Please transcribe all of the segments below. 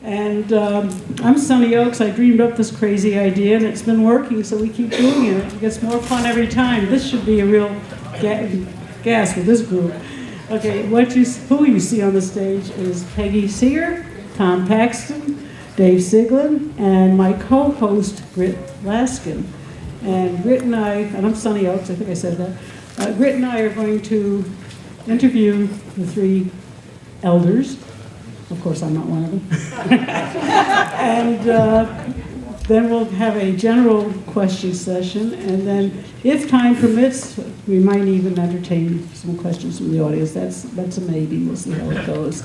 And I'm Sonny Ochs. I dreamed up this crazy idea, and it's been working, so we keep doing it. It gets more fun every time. This should be a real gas with this group. Okay, who you see on the stage is Peggy, Seeger, Tom Paxton, Dave Siglin, and my co-host, Grit Laskin. And Grit and I'm Sonny Ochs, I think I said that. Grit and I are going to interview the three elders. Of course, I'm not one of them. And then we'll have a general question session, and then, if time permits, we might even entertain some questions from the audience. That's a maybe. We'll see how it goes.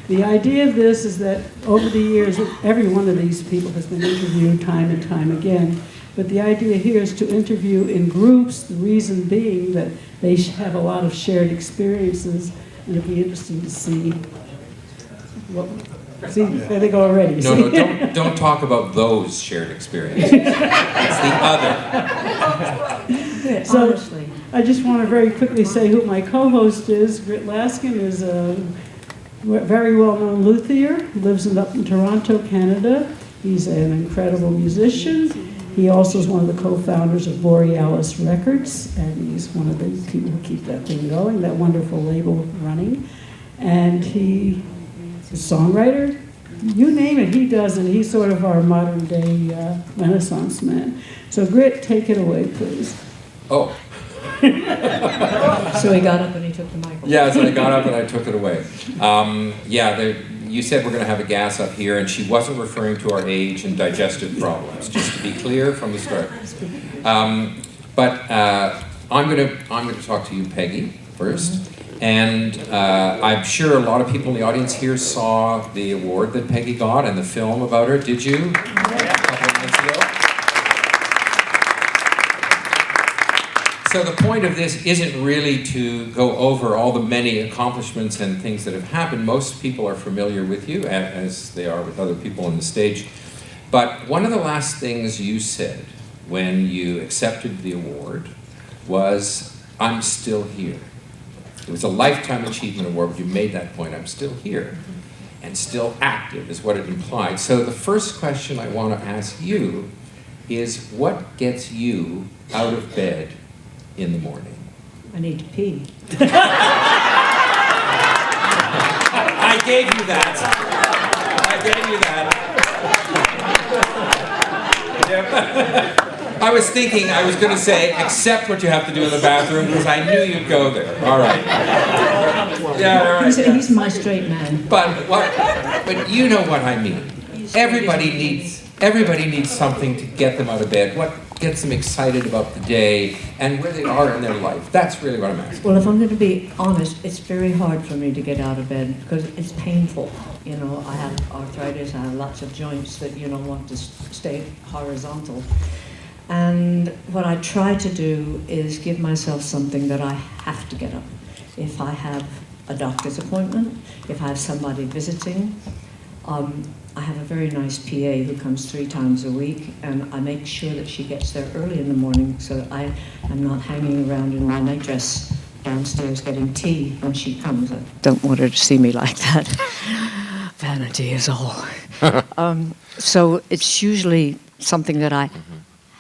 The idea of this is that over the years, every one of these people has been interviewed time and time again. But the idea here is to interview in groups, the reason being that they have a lot of shared experiences, and it'll be interesting to see. See, there they go already. No, don't talk about those shared experiences. It's the other. So, I just want to very quickly say who my co-host is. Grit Laskin is a very well-known luthier, lives up in Toronto, Canada. He's an incredible musician. He also is one of the co-founders of Borealis Records, and he's one of the people who keep that thing going, that wonderful label running. And he is a songwriter. You name it, he does, and he's sort of our modern-day Renaissance man. So, Grit, take it away, please. Oh. So he got up and he took the microphone. Yeah, so I got up and I took it away. You said we're going to have a gas up here, and she wasn't referring to our age and digestive problems, just to be clear from the start. But I'm going to talk to you, Peggy, first. And I'm sure a lot of people in the audience here saw the award that Peggy got and the film about her. Did you? A couple of minutes ago. So the point of this isn't really to go over all the many accomplishments and things that have happened. Most people are familiar with you, as they are with other people on the stage. But one of the last things you said when you accepted the award was, "I'm still here." It was a Lifetime Achievement Award, but you made that point, "I'm still here." And still active is what it implied. So the first question I want to ask you is, what gets you out of bed in the morning? I need to pee. I gave you that. Yep. I was thinking, I was going to say, accept what you have to do in the bathroom, because I knew you'd go there. All right. Yeah, all right. He's my straight man. But you know what I mean. Everybody needs something to get them out of bed. What gets them excited about the day and where they are in their life. That's really what I'm asking. Well, if I'm going to be honest, it's very hard for me to get out of bed because it's painful. You know, I have arthritis, I have lots of joints that, want to stay horizontal. And what I try to do is give myself something that I have to get up. If I have a doctor's appointment, if I have somebody visiting, I have a very nice PA who comes 3 times a week, and I make sure that she gets there early in the morning so that I am not hanging around in my nightdress downstairs getting tea when she comes. I don't want her to see me like that. Vanity is all. So it's usually something that I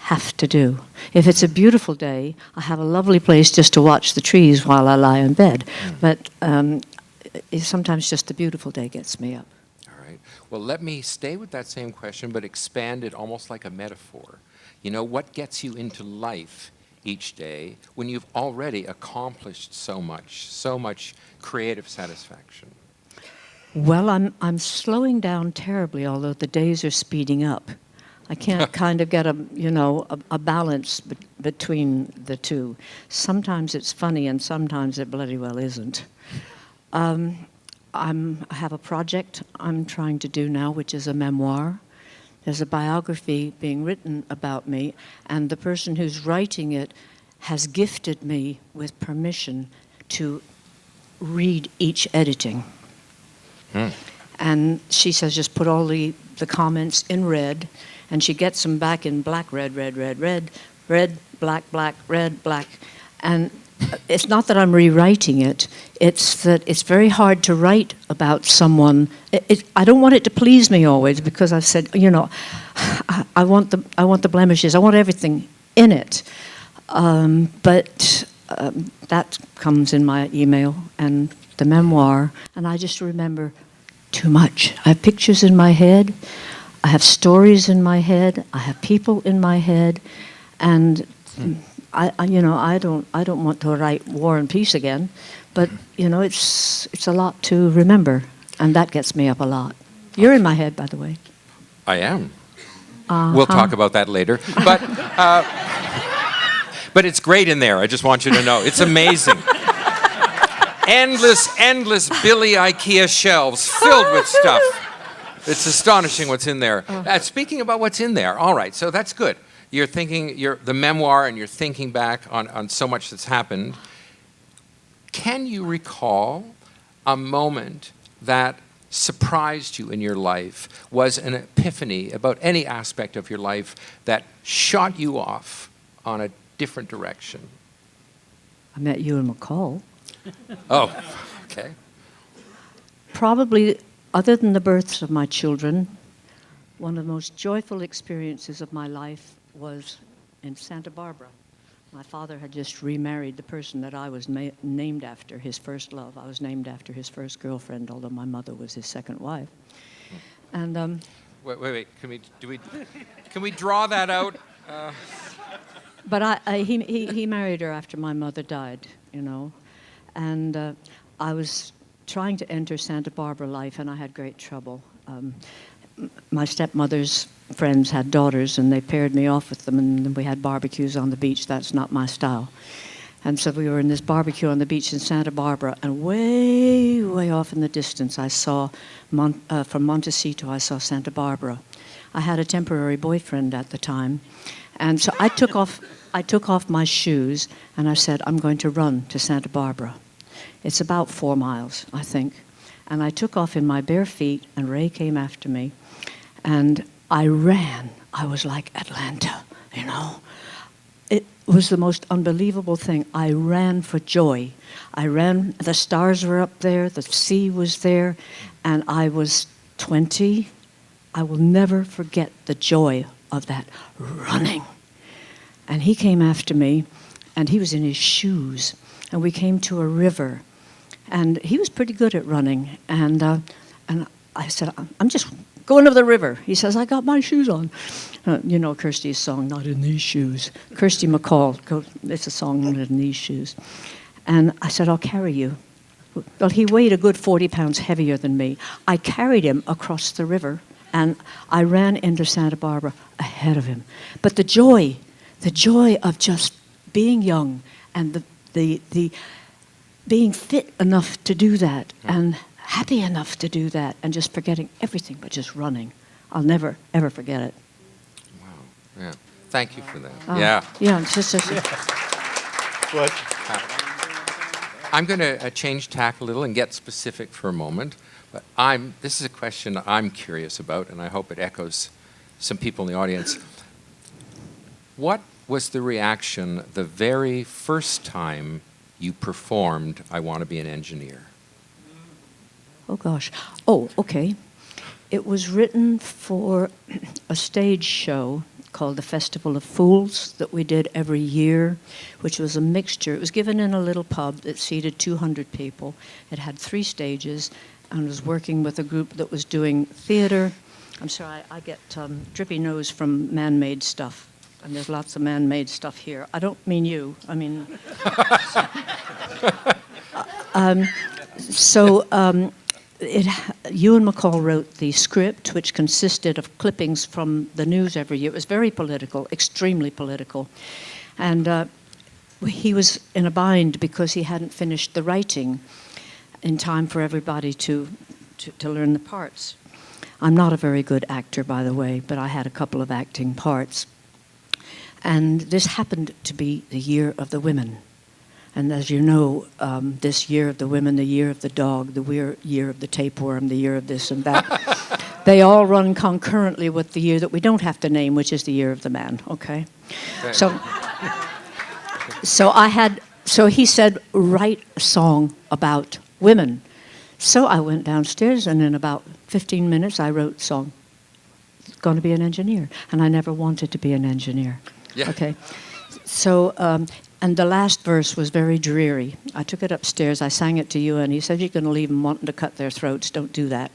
have to do. If it's a beautiful day, I have a lovely place just to watch the trees while I lie in bed. But sometimes just a beautiful day gets me up. Well, let me stay with that same question, but expand it almost like a metaphor. What gets you into life each day when you've already accomplished so much creative satisfaction? Well, I'm slowing down terribly, although the days are speeding up. I can't kind of get a balance between the two. Sometimes it's funny, and sometimes it bloody well isn't. I have a project I'm trying to do now, which is a memoir. There's a biography being written about me, and the person who's writing it has gifted me with permission to read each editing. And she says, just put all the comments in red, and she gets them back in black, red, black, black, red, black. And it's not that I'm rewriting it. It's that it's very hard to write about someone. I don't want it to please me always, because I've said, I want the blemishes. I want everything in it. But that comes in my email and the memoir, and I just remember too much. I have pictures in my head. I have stories in my head. I have people in my head, and I don't want to write War and Peace again, but it's a lot to remember, and that gets me up a lot. You're in my head, by the way. I am. We'll talk about that later. But it's great in there. I just want you to know. It's amazing. Endless Billy IKEA shelves filled with stuff. It's astonishing what's in there. Speaking about what's in there, all right, so that's good. You're thinking, the memoir, and you're thinking back on so much that's happened. Can you recall a moment that surprised you in your life, was an epiphany about any aspect of your life that shot you off on a different direction? I met you in McCall. Oh, okay. Probably, other than the births of my children, one of the most joyful experiences of my life was in Santa Barbara. My father had just remarried the person that I was named after, his first love. I was named after his first girlfriend, although my mother was his second wife. And wait. Can we draw that out? But he married her after my mother died, and I was trying to enter Santa Barbara life, and I had great trouble. My stepmother's friends had daughters, and they paired me off with them, and we had barbecues on the beach. That's not my style. And so we were in this barbecue on the beach in Santa Barbara, and way, way off in the distance, I saw, from Montecito, I saw Santa Barbara. I had a temporary boyfriend at the time, and so I took off my shoes, and I said, I'm going to run to Santa Barbara. It's about 4 miles, I think. And I took off in my bare feet, and Ray came after me, and I ran. I was like Atlanta, It was the most unbelievable thing. I ran for joy. I ran, the stars were up there, the sea was there, and I was 20. I will never forget the joy of that running. And he came after me, and he was in his shoes, and we came to a river, and he was pretty good at running, and I said, I'm just going over the river. He says, I got my shoes on. Kirsty's song, Not in These Shoes. Kirsty McCall, it's a song, Not in These Shoes. And I said, I'll carry you. Well, he weighed a good 40 pounds heavier than me. I carried him across the river, and I ran into Santa Barbara ahead of him. But the joy of just being young, and the being fit enough to do that, and happy enough to do that, and just forgetting everything but just running. I'll never, ever forget it. Wow. Yeah. Thank you for that. Yeah. Yeah, it's just... What? I'm going to change tack a little and get specific for a moment. But this is a question I'm curious about, and I hope it echoes some people in the audience. What was the reaction the very first time you performed I Want to Be an Engineer? Oh, gosh. Oh, okay. It was written for a stage show called the Festival of Fools that we did every year, which was a mixture. It was given in a little pub that seated 200 people. It had 3 stages, and was working with a group that was doing theater. I'm sorry, I get drippy nose from man-made stuff, and there's lots of man-made stuff here. I don't mean you. I mean... Ewan McCall wrote the script, which consisted of clippings from the news every year. It was very political, extremely political. And he was in a bind because he hadn't finished the writing in time for everybody to learn the parts. I'm not a very good actor, by the way, but I had a couple of acting parts. And this happened to be the Year of the Women. And as you know, this Year of the Women, the Year of the Dog, the Year of the Tapeworm, the Year of this and that, they all run concurrently with the year that we don't have to name, which is the Year of the Man, okay? So I had So he said, write a song about women. So I went downstairs, and in about 15 minutes, I wrote a song. Going to be an engineer, and I never wanted to be an engineer. Yeah. Okay. So, and the last verse was very dreary. I took it upstairs, I sang it to you, and he said, you're going to leave them wanting to cut their throats. Don't do that.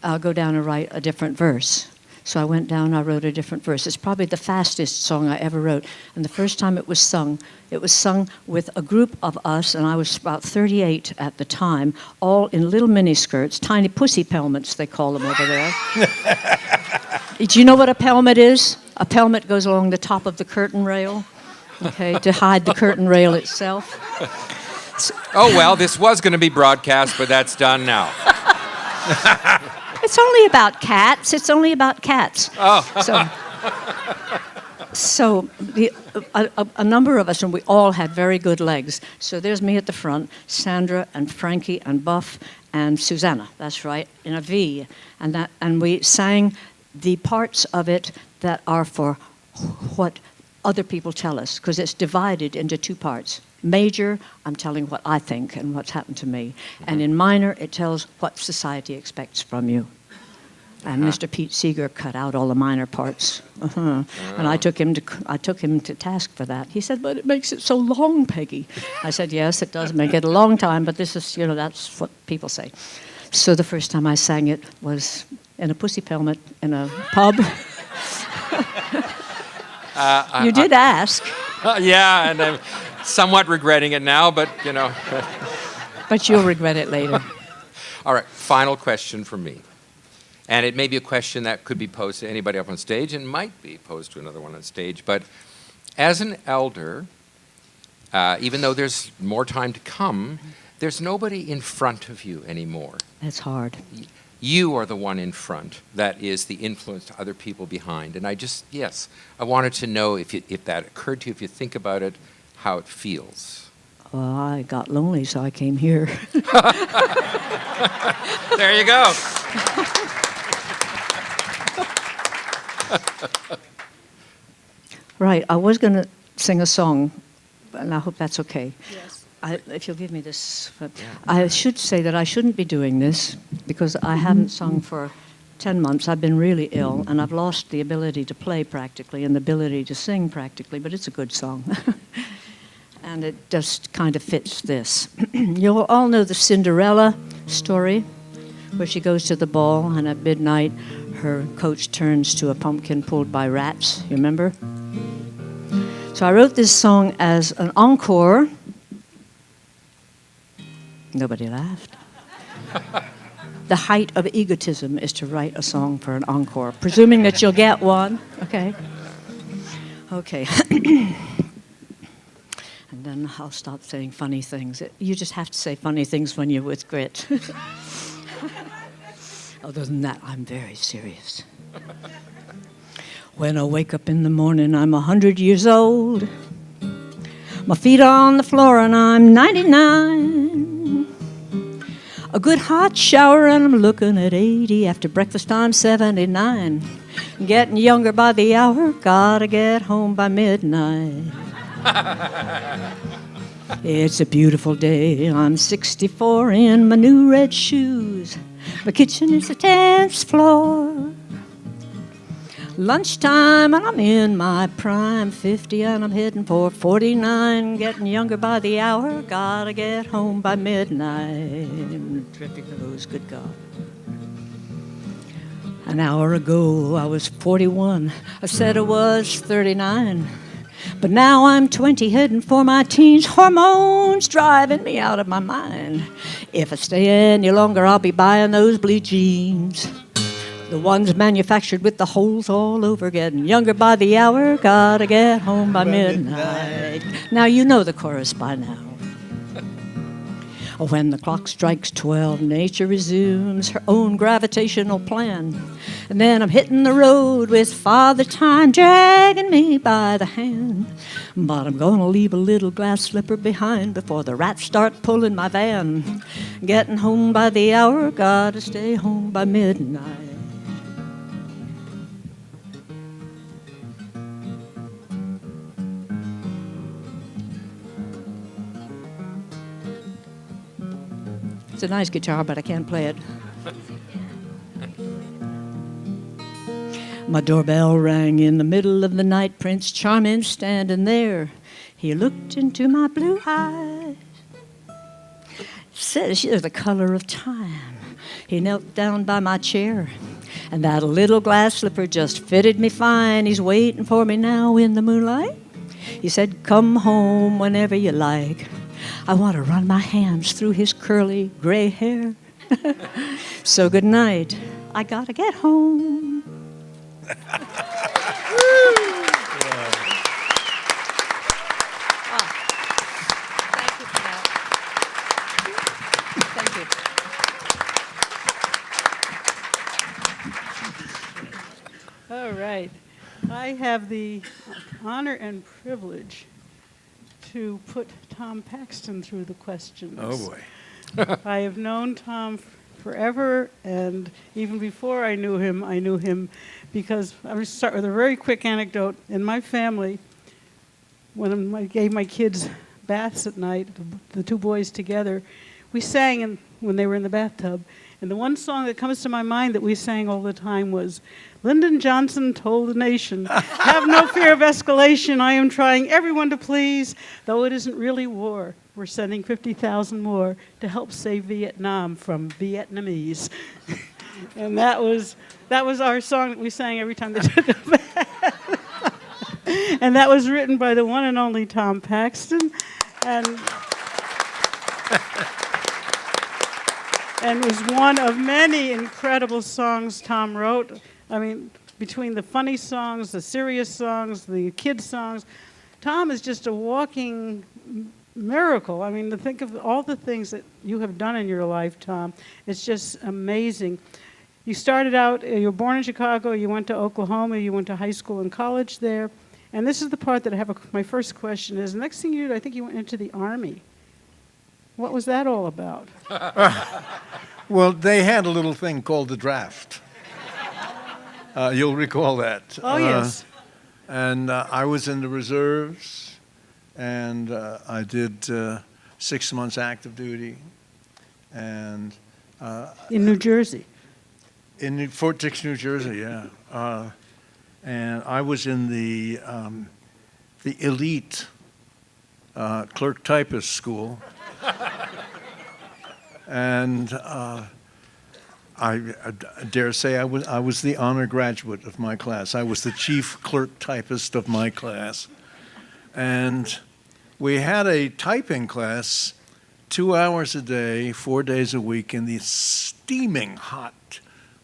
I'll go down and write a different verse. So I went down, I wrote a different verse. It's probably the fastest song I ever wrote. And the first time it was sung with a group of us, and I was about 38 at the time, all in little miniskirts, tiny pussy pelmets, they call them over there. Do you know what a pelmet is? A pelmet goes along the top of the curtain rail, okay, to hide the curtain rail itself. Oh, well, this was going to be broadcast, but that's done now. It's only about cats. It's only about cats. Oh. So a number of us, and we all had very good legs. So there's me at the front, Sandra and Frankie and Buff and Susanna. That's right, in a V. And we sang the parts of it that are for what other people tell us, because it's divided into two parts. Major, I'm telling what I think and what's happened to me. And in minor, it tells what society expects from you. And Mr. Pete Seeger cut out all the minor parts. And I took him to task for that. He said, but it makes it so long, Peggy. I said, yes, it does make it a long time, but this is, that's what people say. So the first time I sang it was in a pussy pelmet in a pub. You did ask. Yeah, and I'm somewhat regretting it now, but, But you'll regret it later. All right, final question from me. And it may be a question that could be posed to anybody up on stage and might be posed to another one on stage. But as an elder, even though there's more time to come, there's nobody in front of you anymore. That's hard. You are the one in front that is the influence to other people behind. And I wanted to know if that occurred to you, if you think about it, how it feels. Well, I got lonely, so I came here. There you go. Right, I was going to sing a song, and I hope that's okay. Yes. If you'll give me this. I should say that I shouldn't be doing this, because I haven't sung for 10 months. I've been really ill, and I've lost the ability to play practically and the ability to sing practically, but it's a good song. And it just kind of fits this. You'll all know the Cinderella story, where she goes to the ball, and at midnight, her coach turns to a pumpkin pulled by rats. You remember? So I wrote this song as an encore. Nobody laughed. The height of egotism is to write a song for an encore, presuming that you'll get one. Okay. Okay. And then I'll stop saying funny things. You just have to say funny things when you're with Grit. Other than that, I'm very serious. When I wake up in the morning, I'm 100 years old. My feet are on the floor and I'm 99. A good hot shower and I'm looking at 80. After breakfast, I'm 79. Getting younger by the hour, gotta get home by midnight. It's a beautiful day. I'm 64 in my new red shoes. My kitchen is the 10th floor. Lunchtime and I'm in my prime. 50 and I'm heading for 49. Getting younger by the hour. Gotta get home by midnight. Dripping nose, good God. An hour ago I was 41. I said I was 39. But now I'm 20, heading for my teens. Hormones driving me out of my mind. If I stay any longer, I'll be buying those blue jeans. The ones manufactured with the holes all over. Getting younger by the hour, gotta get home by midnight. Now you know the chorus by now. When the clock strikes 12, nature resumes her own gravitational plan. And then I'm hitting the road with Father Time dragging me by the hand. But I'm gonna leave a little glass slipper behind before the rats start pulling my van. Getting home by the hour, gotta stay home by midnight. It's a nice guitar, but I can't play it. My doorbell rang in the middle of the night. Prince Charming standing there. He looked into my blue eyes. Says you're the color of time. He knelt down by my chair, and that little glass slipper just fitted me fine. He's waiting for me now in the moonlight. He said, come home whenever you like. I want to run my hands through his curly gray hair. So good night. I gotta get home. Thank you for that. Thank you. All right. I have the honor and privilege to put Tom Paxton through the questions. Oh, boy. I have known Tom forever, and even before I knew him because I'm going to start with a very quick anecdote. In my family, when I gave my kids baths at night, the two boys together, we sang when they were in the bathtub. And the one song that comes to my mind that we sang all the time was, Lyndon Johnson told the nation, have no fear of escalation. I am trying everyone to please, though it isn't really war. We're sending 50,000 more to help save Vietnam from Vietnamese. And that was our song that we sang every time they took a bath. And that was written by the one and only Tom Paxton. And was one of many incredible songs Tom wrote. I mean, between the funny songs, the serious songs, the kids' songs, Tom is just a walking miracle. I mean, to think of all the things that you have done in your life, Tom, it's just amazing. You started out, you were born in Chicago, you went to Oklahoma, you went to high school and college there. And this is the part that I have my first question is, the next thing you did, I think you went into the Army. What was that all about? Well, they had a little thing called the draft. You'll recall that. Oh, yes. And I was in the reserves, and I did 6 months active duty. And In New Jersey. in Fort Dix, New Jersey, yeah. And I was in the elite clerk typist school. And I dare say I was the honor graduate of my class. I was the chief clerk typist of my class. And we had a typing class 2 hours a day, 4 days a week in the steaming hot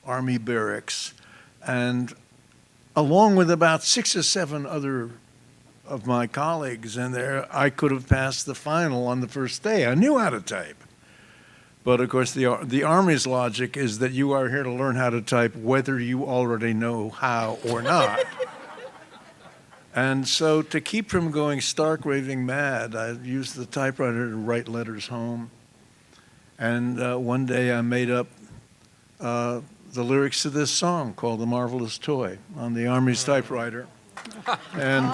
Army barracks. And along with about 6 or 7 other of my colleagues in there, I could have passed the final on the first day. I knew how to type. But of course, the Army's logic is that you are here to learn how to type whether you already know how or not. And so to keep from going stark raving mad, I used the typewriter to write letters home. And one day I made up the lyrics to this song called The Marvelous Toy on the Army's typewriter. And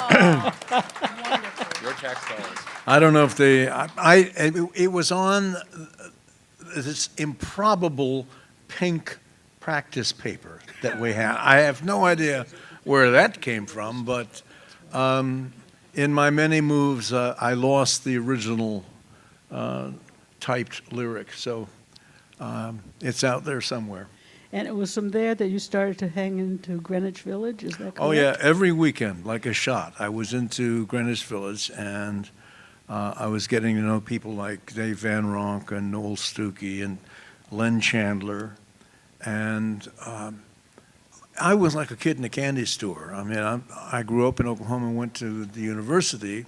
Your tax dollars. I don't know if it was on this improbable pink practice paper that we had. I have no idea where that came from, but in my many moves, I lost the original typed lyric, so it's out there somewhere. And it was from there that you started to hang into Greenwich Village, is that correct? Oh yeah, every weekend, like a shot. I was into Greenwich Village, and I was getting to know people like Dave Van Ronk and Noel Stuckey and Len Chandler, and I was like a kid in a candy store. I mean, I grew up in Oklahoma and went to the university,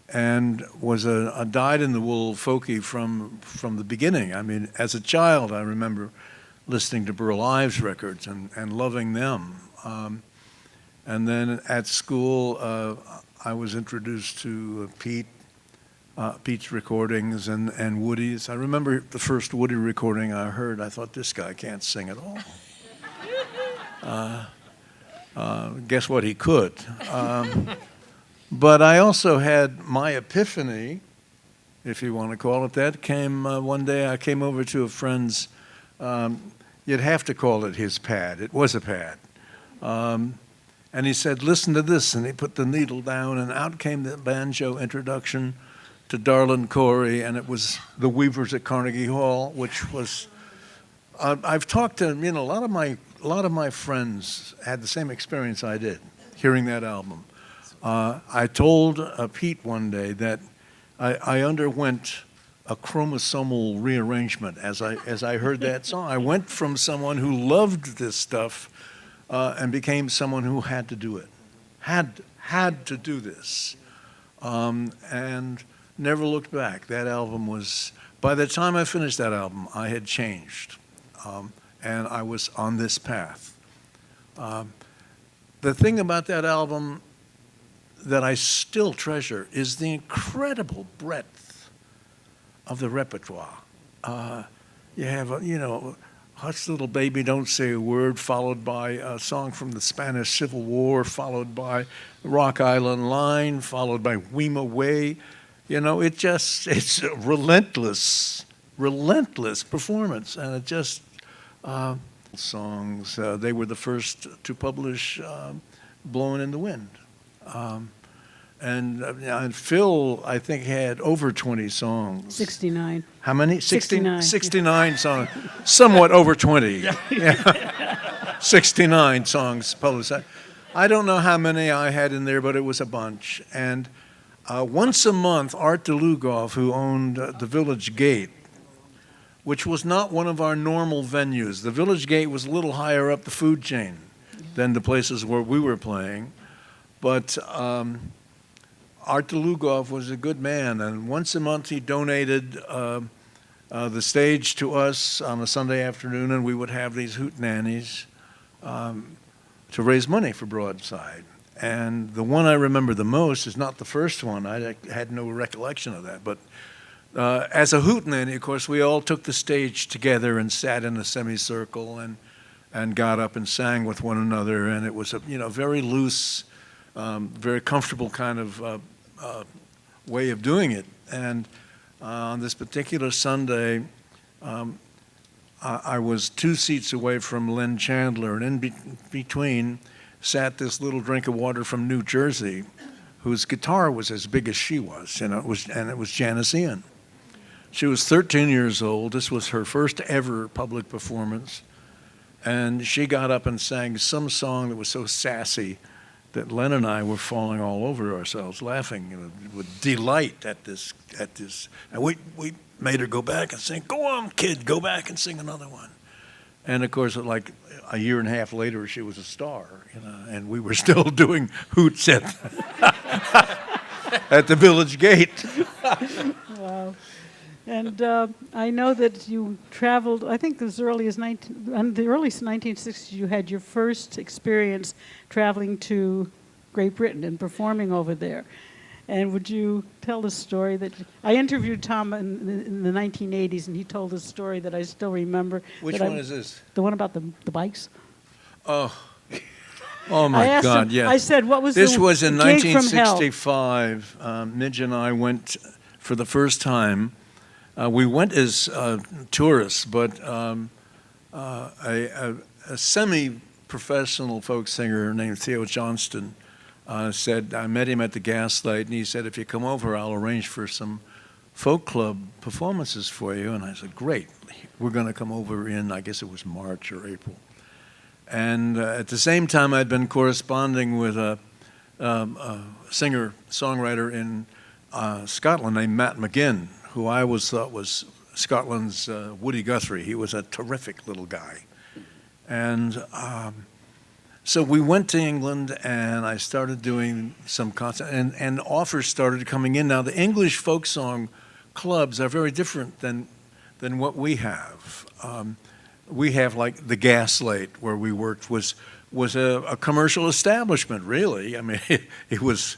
and was a dyed-in-the-wool folkie from the beginning. I mean, as a child, I remember listening to Burl Ives records and loving them. And then at school, I was introduced to Pete's recordings and Woody's. I remember the first Woody recording I heard. I thought, this guy can't sing at all. Guess what, he could. But I also had my epiphany if you want to call it that, came one day. I came over to a friend's. You'd have to call it his pad. It was a pad. And he said, listen to this. And he put the needle down, and out came the banjo introduction to Darlin' Corey, and it was the Weavers at Carnegie Hall, which was, I've talked to, a lot of my friends had the same experience I did, hearing that album. I told Pete one day that I underwent a chromosomal rearrangement as I heard that song. I went from someone who loved this stuff and became someone who had to do it, had to do this, and never looked back. That album was, by the time I finished that album, I had changed, and I was on this path. The thing about that album that I still treasure is the incredible breadth of the repertoire. You have, Hush Little Baby, Don't Say a Word, followed by a song from the Spanish Civil War, followed by Rock Island Line, followed by Weema Way. It's a relentless performance. And it just, songs, they were the first to publish Blowin' in the Wind. And Phil, I think, had over 20 songs. 69. How many? 69. 69 songs. Somewhat over 20. Yeah. 69 songs published. I don't know how many I had in there, but it was a bunch. And once a month, Art DeLugoff, who owned the Village Gate, which was not one of our normal venues. The Village Gate was a little higher up the food chain than the places where we were playing. But Art DeLugoff was a good man, and once a month he donated the stage to us on a Sunday afternoon, and we would have these hootenannies to raise money for Broadside. And the one I remember the most is not the first one. I had no recollection of that. But as a hootenanny, of course, we all took the stage together and sat in a semicircle and got up and sang with one another. And it was a very loose, very comfortable kind of way of doing it. And on this particular Sunday, I was 2 seats away from Len Chandler, and in between sat this little drink of water from New Jersey, whose guitar was as big as she was, and it was Janice Ian. She was 13 years old. This was her first ever public performance, and she got up and sang some song that was so sassy that Len and I were falling all over ourselves, laughing with delight at this. And we made her go back and sing. Go on, kid, go back and sing another one. And of course, like a year and a half later, she was a star, and we were still doing hoots at the Village Gate. Wow. And I know that you traveled, I think as early as the early 1960s, you had your first experience traveling to Great Britain and performing over there. And would you tell the story that I interviewed Tom in the 1980s, and he told a story that I still remember. Which one is this? The one about the bikes. Oh my God! Him, Yeah. I said, "What was this?" The was in gig from hell?" 1965. Midge and I went for the first time. We went as tourists, but a semi-professional folk singer named Theo Johnston said, I met him at the Gaslight, and he said, if you come over, I'll arrange for some folk club performances for you. And I said, great, we're going to come over in, I guess it was March or April. And at the same time, I'd been corresponding with a singer-songwriter in Scotland named Matt McGinn, who I always thought was Scotland's Woody Guthrie. He was a terrific little guy. And so we went to England, and I started doing some concerts, and offers started coming in. Now, the English folk song clubs are very different than what we have. We have, like, the Gaslight, where we worked, was a commercial establishment, really. I mean, it was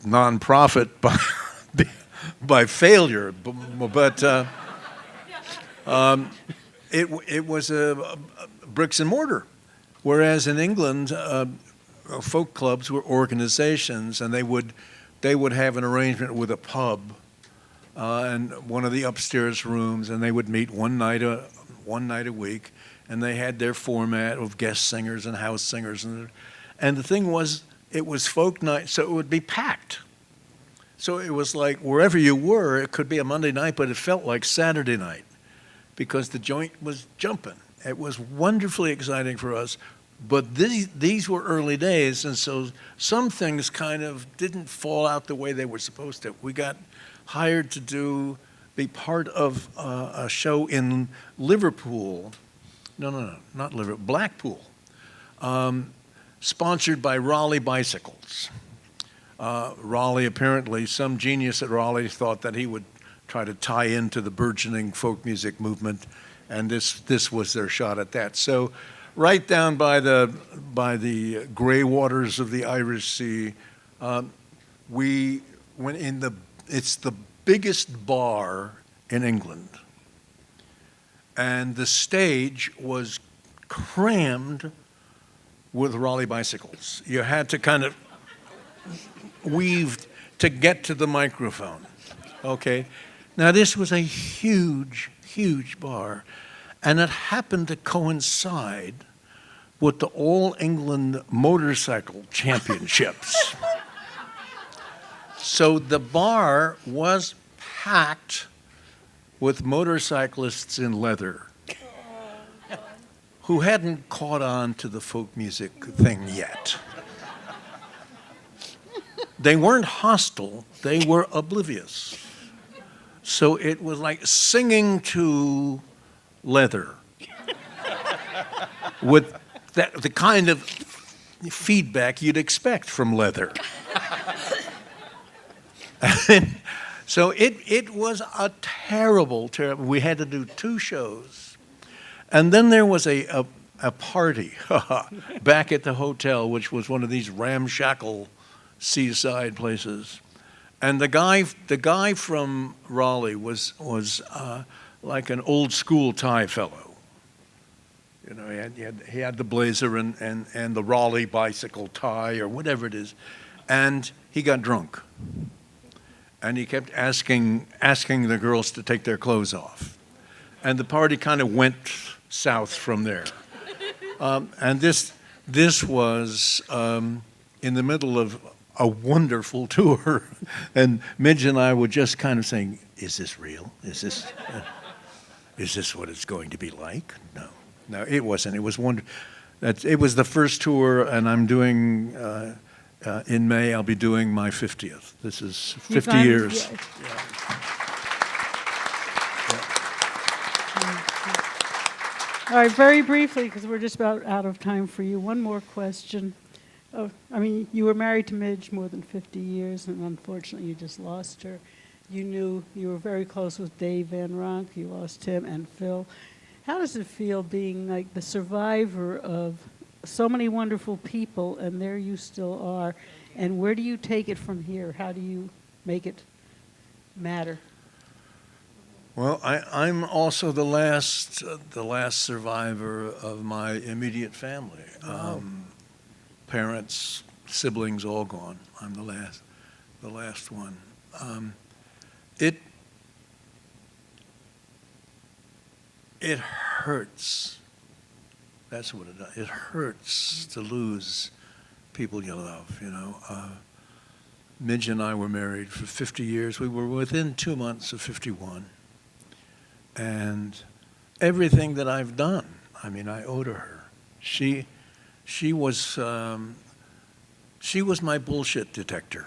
non-profit by failure, but it was a bricks and mortar. Whereas in England, folk clubs were organizations, and they would have an arrangement with a pub in one of the upstairs rooms, and they would meet one night a week, and they had their format of guest singers and house singers, and the thing was, it was folk night, so it would be packed. So it was like wherever you were, it could be a Monday night, but it felt like Saturday night because the joint was jumping. It was wonderfully exciting for us, but these were early days, and so some things kind of didn't fall out the way they were supposed to. We got hired to be part of a show in Liverpool. No, not Liverpool, Blackpool, sponsored by Raleigh Bicycles. Raleigh, apparently, some genius at Raleigh thought that he would try to tie into the burgeoning folk music movement, and this was their shot at that. So right down by the gray waters of the Irish Sea, we went in it's the biggest bar in England, and the stage was crammed with Raleigh bicycles. You had to kind of weave to get to the microphone, okay? Now, this was a huge, huge bar, and it happened to coincide with the All England Motorcycle Championships. So the bar was packed with motorcyclists in leather who hadn't caught on to the folk music thing yet. They weren't hostile, they were oblivious. So it was like singing to leather with the kind of feedback you'd expect from leather. So it was a terrible, we had to do 2 shows. And then there was a party back at the hotel, which was one of these ramshackle seaside places. And the guy from Raleigh was like an old school Thai fellow. You know, he had the blazer and the Raleigh bicycle tie or whatever it is. And he got drunk. And he kept asking the girls to take their clothes off. And the party kind of went south from there. And this was in the middle of a wonderful tour. And Midge and I were just kind of saying, is this real? Is this what it's going to be like? No, it wasn't. It was it was the first tour, and I'm doing, in May, I'll be doing my 50th. This is 50 years. Yeah. All right, very briefly, because we're just about out of time for you, one more question. I mean, you were married to Midge more than 50 years, and unfortunately you just lost her. You were very close with Dave Van Ronk, you lost him, and Phil. How does it feel being like the survivor of so many wonderful people, and there you still are, and where do you take it from here? How do you make it matter? Well, I'm also the last survivor of my immediate family. Wow. Parents, siblings, all gone. I'm the last one. It hurts. That's what it does. It hurts to lose people you love. You know, Midge and I were married for 50 years. We were within 2 months of 51. And everything that I've done, I mean, I owe to her. She was my bullshit detector.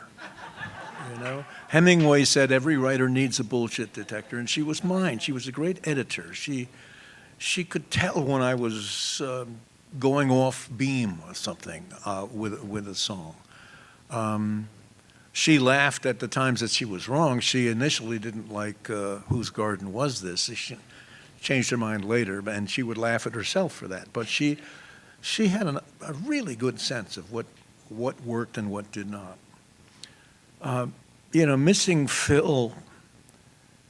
You know, Hemingway said every writer needs a bullshit detector, and she was mine. She was a great editor. She could tell when I was going off beam or something with a song. She laughed at the times that she was wrong. She initially didn't like Whose Garden Was This? She changed her mind later, and she would laugh at herself for that. But she had a really good sense of what worked and what did not. You know, missing Phil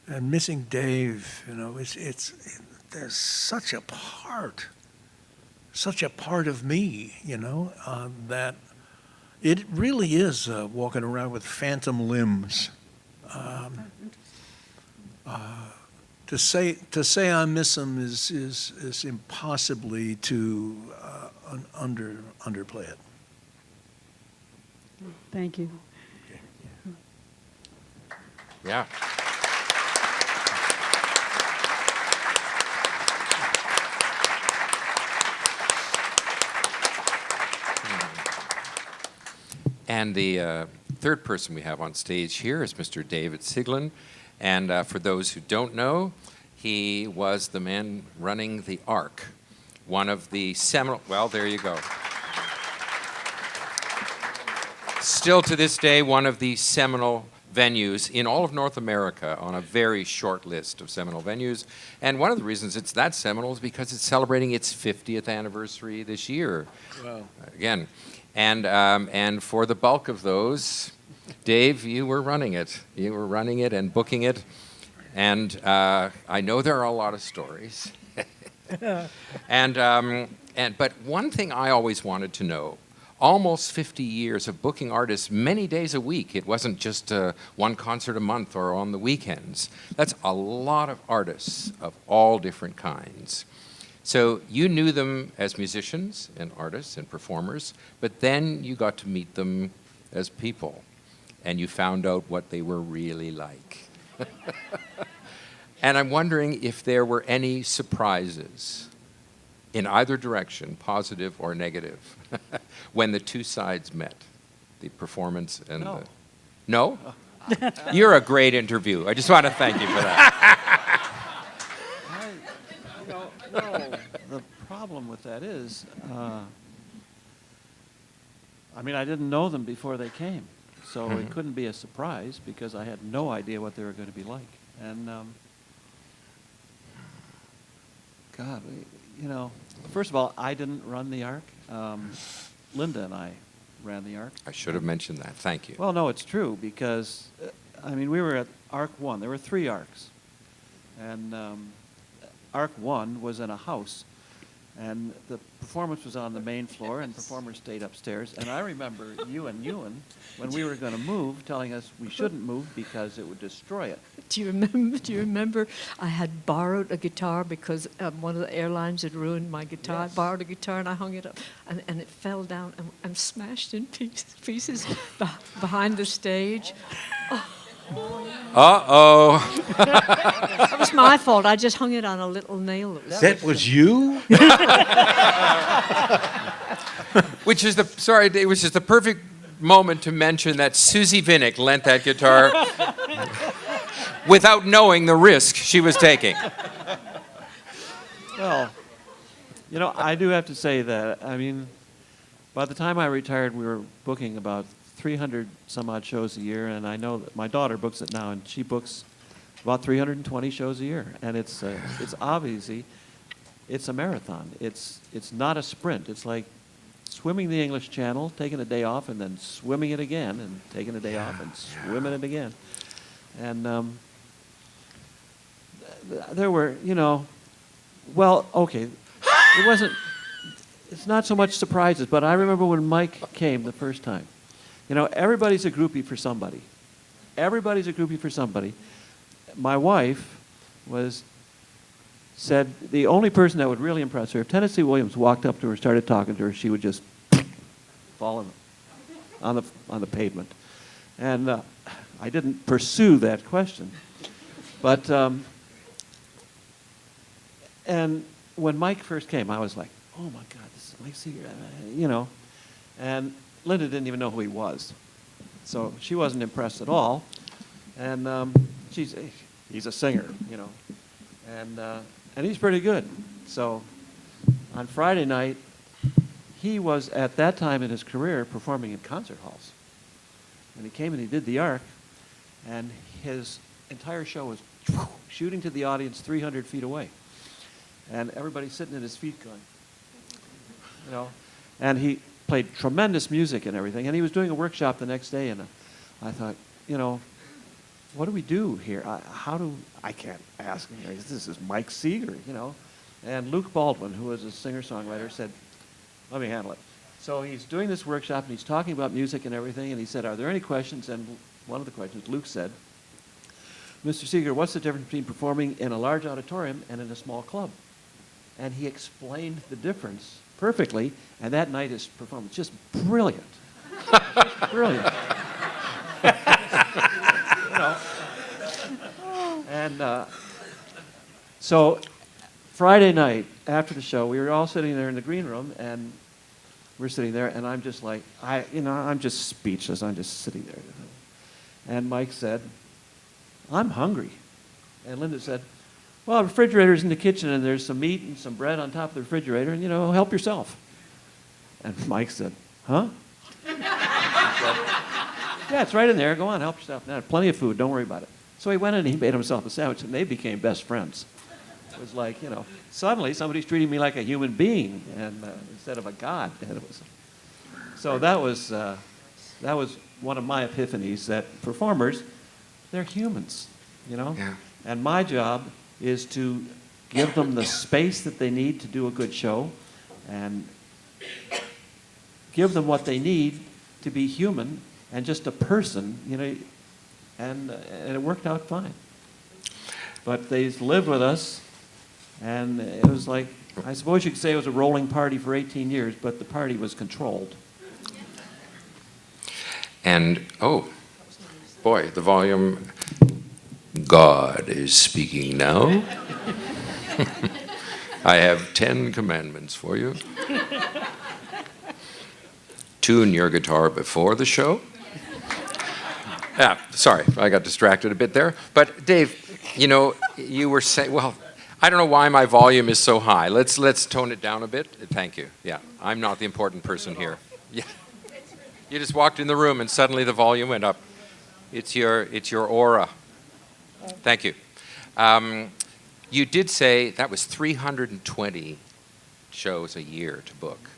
and missing Dave, you know, there's such a part of me, you know, that it really is walking around with phantom limbs. To say I miss them is impossibly to underplay it. Thank you. Yeah. And the third person we have on stage here is Mr. David Siglin. And for those who don't know, he was the man running the Ark, one of the seminal, well, there you go. Still to this day, one of the seminal venues in all of North America on a very short list of seminal venues. And one of the reasons it's that seminal is because it's celebrating its 50th anniversary this year. Wow. Again. And for the bulk of those, Dave, you were running it. You were running it and booking it. And I know there are a lot of stories. But one thing I always wanted to know, almost 50 years of booking artists many days a week. It wasn't just one concert a month or on the weekends. That's a lot of artists of all different kinds. So you knew them as musicians and artists and performers, but then you got to meet them as people, and you found out what they were really like. And I'm wondering if there were any surprises in either direction, positive or negative, when the two sides met, the performance and No. the... No? You're a great interview. I just want to thank you for that. No, the problem with that is, I mean, I didn't know them before they came, so it couldn't be a surprise because I had no idea what they were going to be like. And, God, you know, first of all, I didn't run the Ark. Linda and I ran the Ark. I should have mentioned that. Thank you. Well, no, it's true because, I mean, we were at Ark 1. There were 3 Arks. And Ark 1 was in a house. And the performance was on the main floor, and performers stayed upstairs. And I remember you and Ewan, when we were going to move, telling us we shouldn't move because it would destroy it. Do you remember? Do you remember? I had borrowed a guitar because one of the airlines had ruined my guitar. Yes. I borrowed a guitar and I hung it up, and it fell down and smashed in pieces behind the stage. Uh-oh. That was my fault. I just hung it on a little nail. That was you? Which is it was just the perfect moment to mention that Susie Vinnick lent that guitar without knowing the risk she was taking. Well, you know, I do have to say that, I mean, by the time I retired, we were booking about 300 some odd shows a year, and I know that my daughter books it now, and she books about 320 shows a year. And it's obviously, it's a marathon. It's not a sprint. It's like swimming the English Channel, taking a day off, and then swimming it again, and taking a day off, and swimming it again. And there were, you know, well, okay, it's not so much surprises, but I remember when Mike came the first time. You know, everybody's a groupie for somebody. Everybody's a groupie for somebody. My wife said the only person that would really impress her, if Tennessee Williams walked up to her, started talking to her, she would just fall on the pavement. And I didn't pursue that question. But, and when Mike first came, I was like, oh my God, this is Mike Seeger, you know. And Linda didn't even know who he was. So she wasn't impressed at all. And he's a singer, you know. And he's pretty good. So on Friday night, he was at that time in his career performing in concert halls. And he came and he did the Ark, and his entire show was shooting to the audience 300 feet away. And everybody's sitting at his feet going, you know. And he played tremendous music and everything. And he was doing a workshop the next day, and I thought, you know, what do we do here? I can't ask him. This is Mike Seeger, you know. And Luke Baldwin, who was a singer-songwriter, said, let me handle it. So he's doing this workshop, and he's talking about music and everything, and he said, are there any questions? And one of the questions, Luke said, Mr. Seeger, what's the difference between performing in a large auditorium and in a small club? And he explained the difference perfectly, and that night his performance just brilliant. Just brilliant. You know. And so Friday night after the show, we were all sitting there in the green room, and we're sitting there, and I'm just like, I'm just speechless. I'm just sitting there. And Mike said, I'm hungry. And Linda said, well, the refrigerator's in the kitchen, and there's some meat and some bread on top of the refrigerator, and, help yourself. And Mike said, huh? Said, yeah, it's right in there. Go on, help yourself. Now, plenty of food. Don't worry about it. So he went in and he made himself a sandwich, and they became best friends. It was like, suddenly somebody's treating me like a human being and instead of a god. And it was, so that was one of my epiphanies, that performers, they're humans, Yeah. And my job is to give them the space that they need to do a good show and give them what they need to be human and just a person, and it worked out fine. But they lived with us, and it was like, I suppose you could say it was a rolling party for 18 years, but the party was controlled. And, oh, boy, the volume. God is speaking now. I have 10 commandments for you. Tune your guitar before the show. Sorry, I got distracted a bit there. But Dave, you were saying, well, I don't know why my volume is so high. Let's tone it down a bit. Thank you. Yeah, I'm not the important person here. Yeah. You just walked in the room and suddenly the volume went up. It's your aura. Thank you. You did say that was 320 shows a year to book.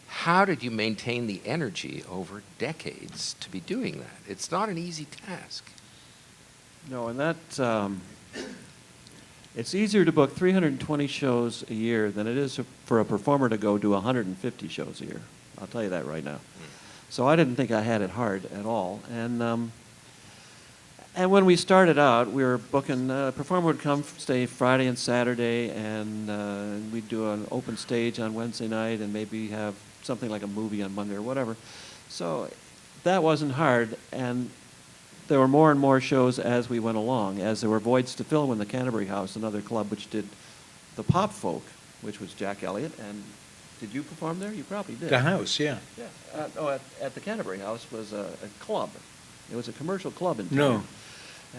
How did you maintain the energy over decades to be doing that? It's not an easy task. No, and that, it's easier to book 320 shows a year than it is for a performer to go do 150 shows a year. I'll tell you that right now. So I didn't think I had it hard at all. And when we started out, we were booking, a performer would come stay Friday and Saturday, and we'd do an open stage on Wednesday night and maybe have something like a movie on Monday or whatever. So that wasn't hard, and there were more and more shows as we went along, as there were voids to fill in the Canterbury House, another club which did the pop folk, which was Jack Elliott. And did you perform there? You probably did. The house, yeah. Yeah. At the Canterbury House was a club. It was a commercial club in town. No.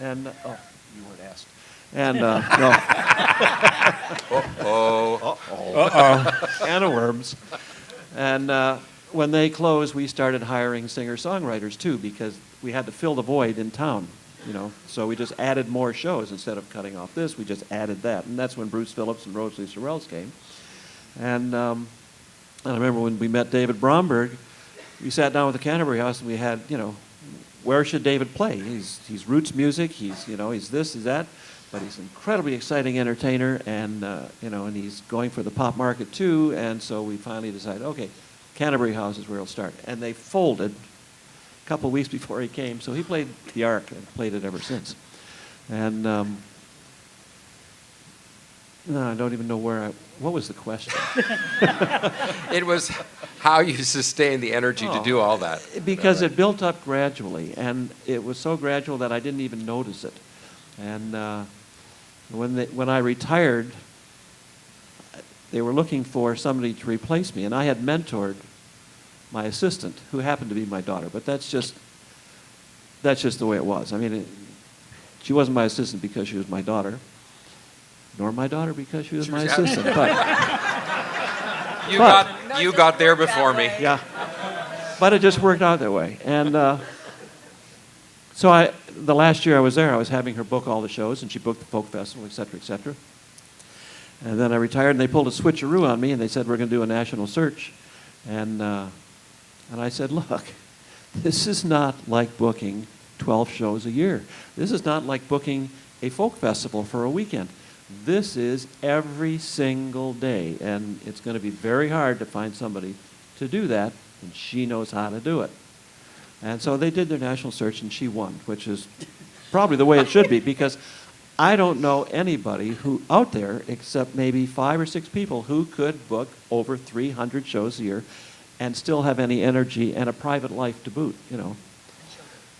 And, you weren't asked. And, no. Can of worms. And when they closed, we started hiring singer-songwriters, too, because we had to fill the void in town, So we just added more shows. Instead of cutting off this, we just added that. And that's when Bruce Phillips and Rosalie Sorrells came. And I remember when we met David Bromberg, we sat down with the Canterbury House, and we had, where should David play? He's roots music. He's this, he's that, but he's an incredibly exciting entertainer, and and he's going for the pop market too. And so we finally decided, okay, Canterbury House is where he'll start. And they folded a couple of weeks before he came, so he played the Ark and played it ever since. And no, I don't even know what was the question? It was how you sustain the energy to do all that. Because it built up gradually, and it was so gradual that I didn't even notice it. And when I retired, they were looking for somebody to replace me, and I had mentored my assistant, who happened to be my daughter. But that's just the way it was. I mean, she wasn't my assistant because she was my daughter, nor my daughter because she was my assistant. But you got there before me. Yeah, but it just worked out that way. And so the last year I was there, I was having her book all the shows, and she booked the folk festival, et cetera, et cetera. And then I retired, and they pulled a switcheroo on me, and they said, we're going to do a national search. And I said, look, this is not like booking 12 shows a year. This is not like booking a folk festival for a weekend. This is every single day, and it's going to be very hard to find somebody to do that, and she knows how to do it. And so they did their national search, and she won, which is probably the way it should be, because I don't know anybody who out there, except maybe 5 or 6 people, who could book over 300 shows a year and still have any energy and a private life to boot, you know.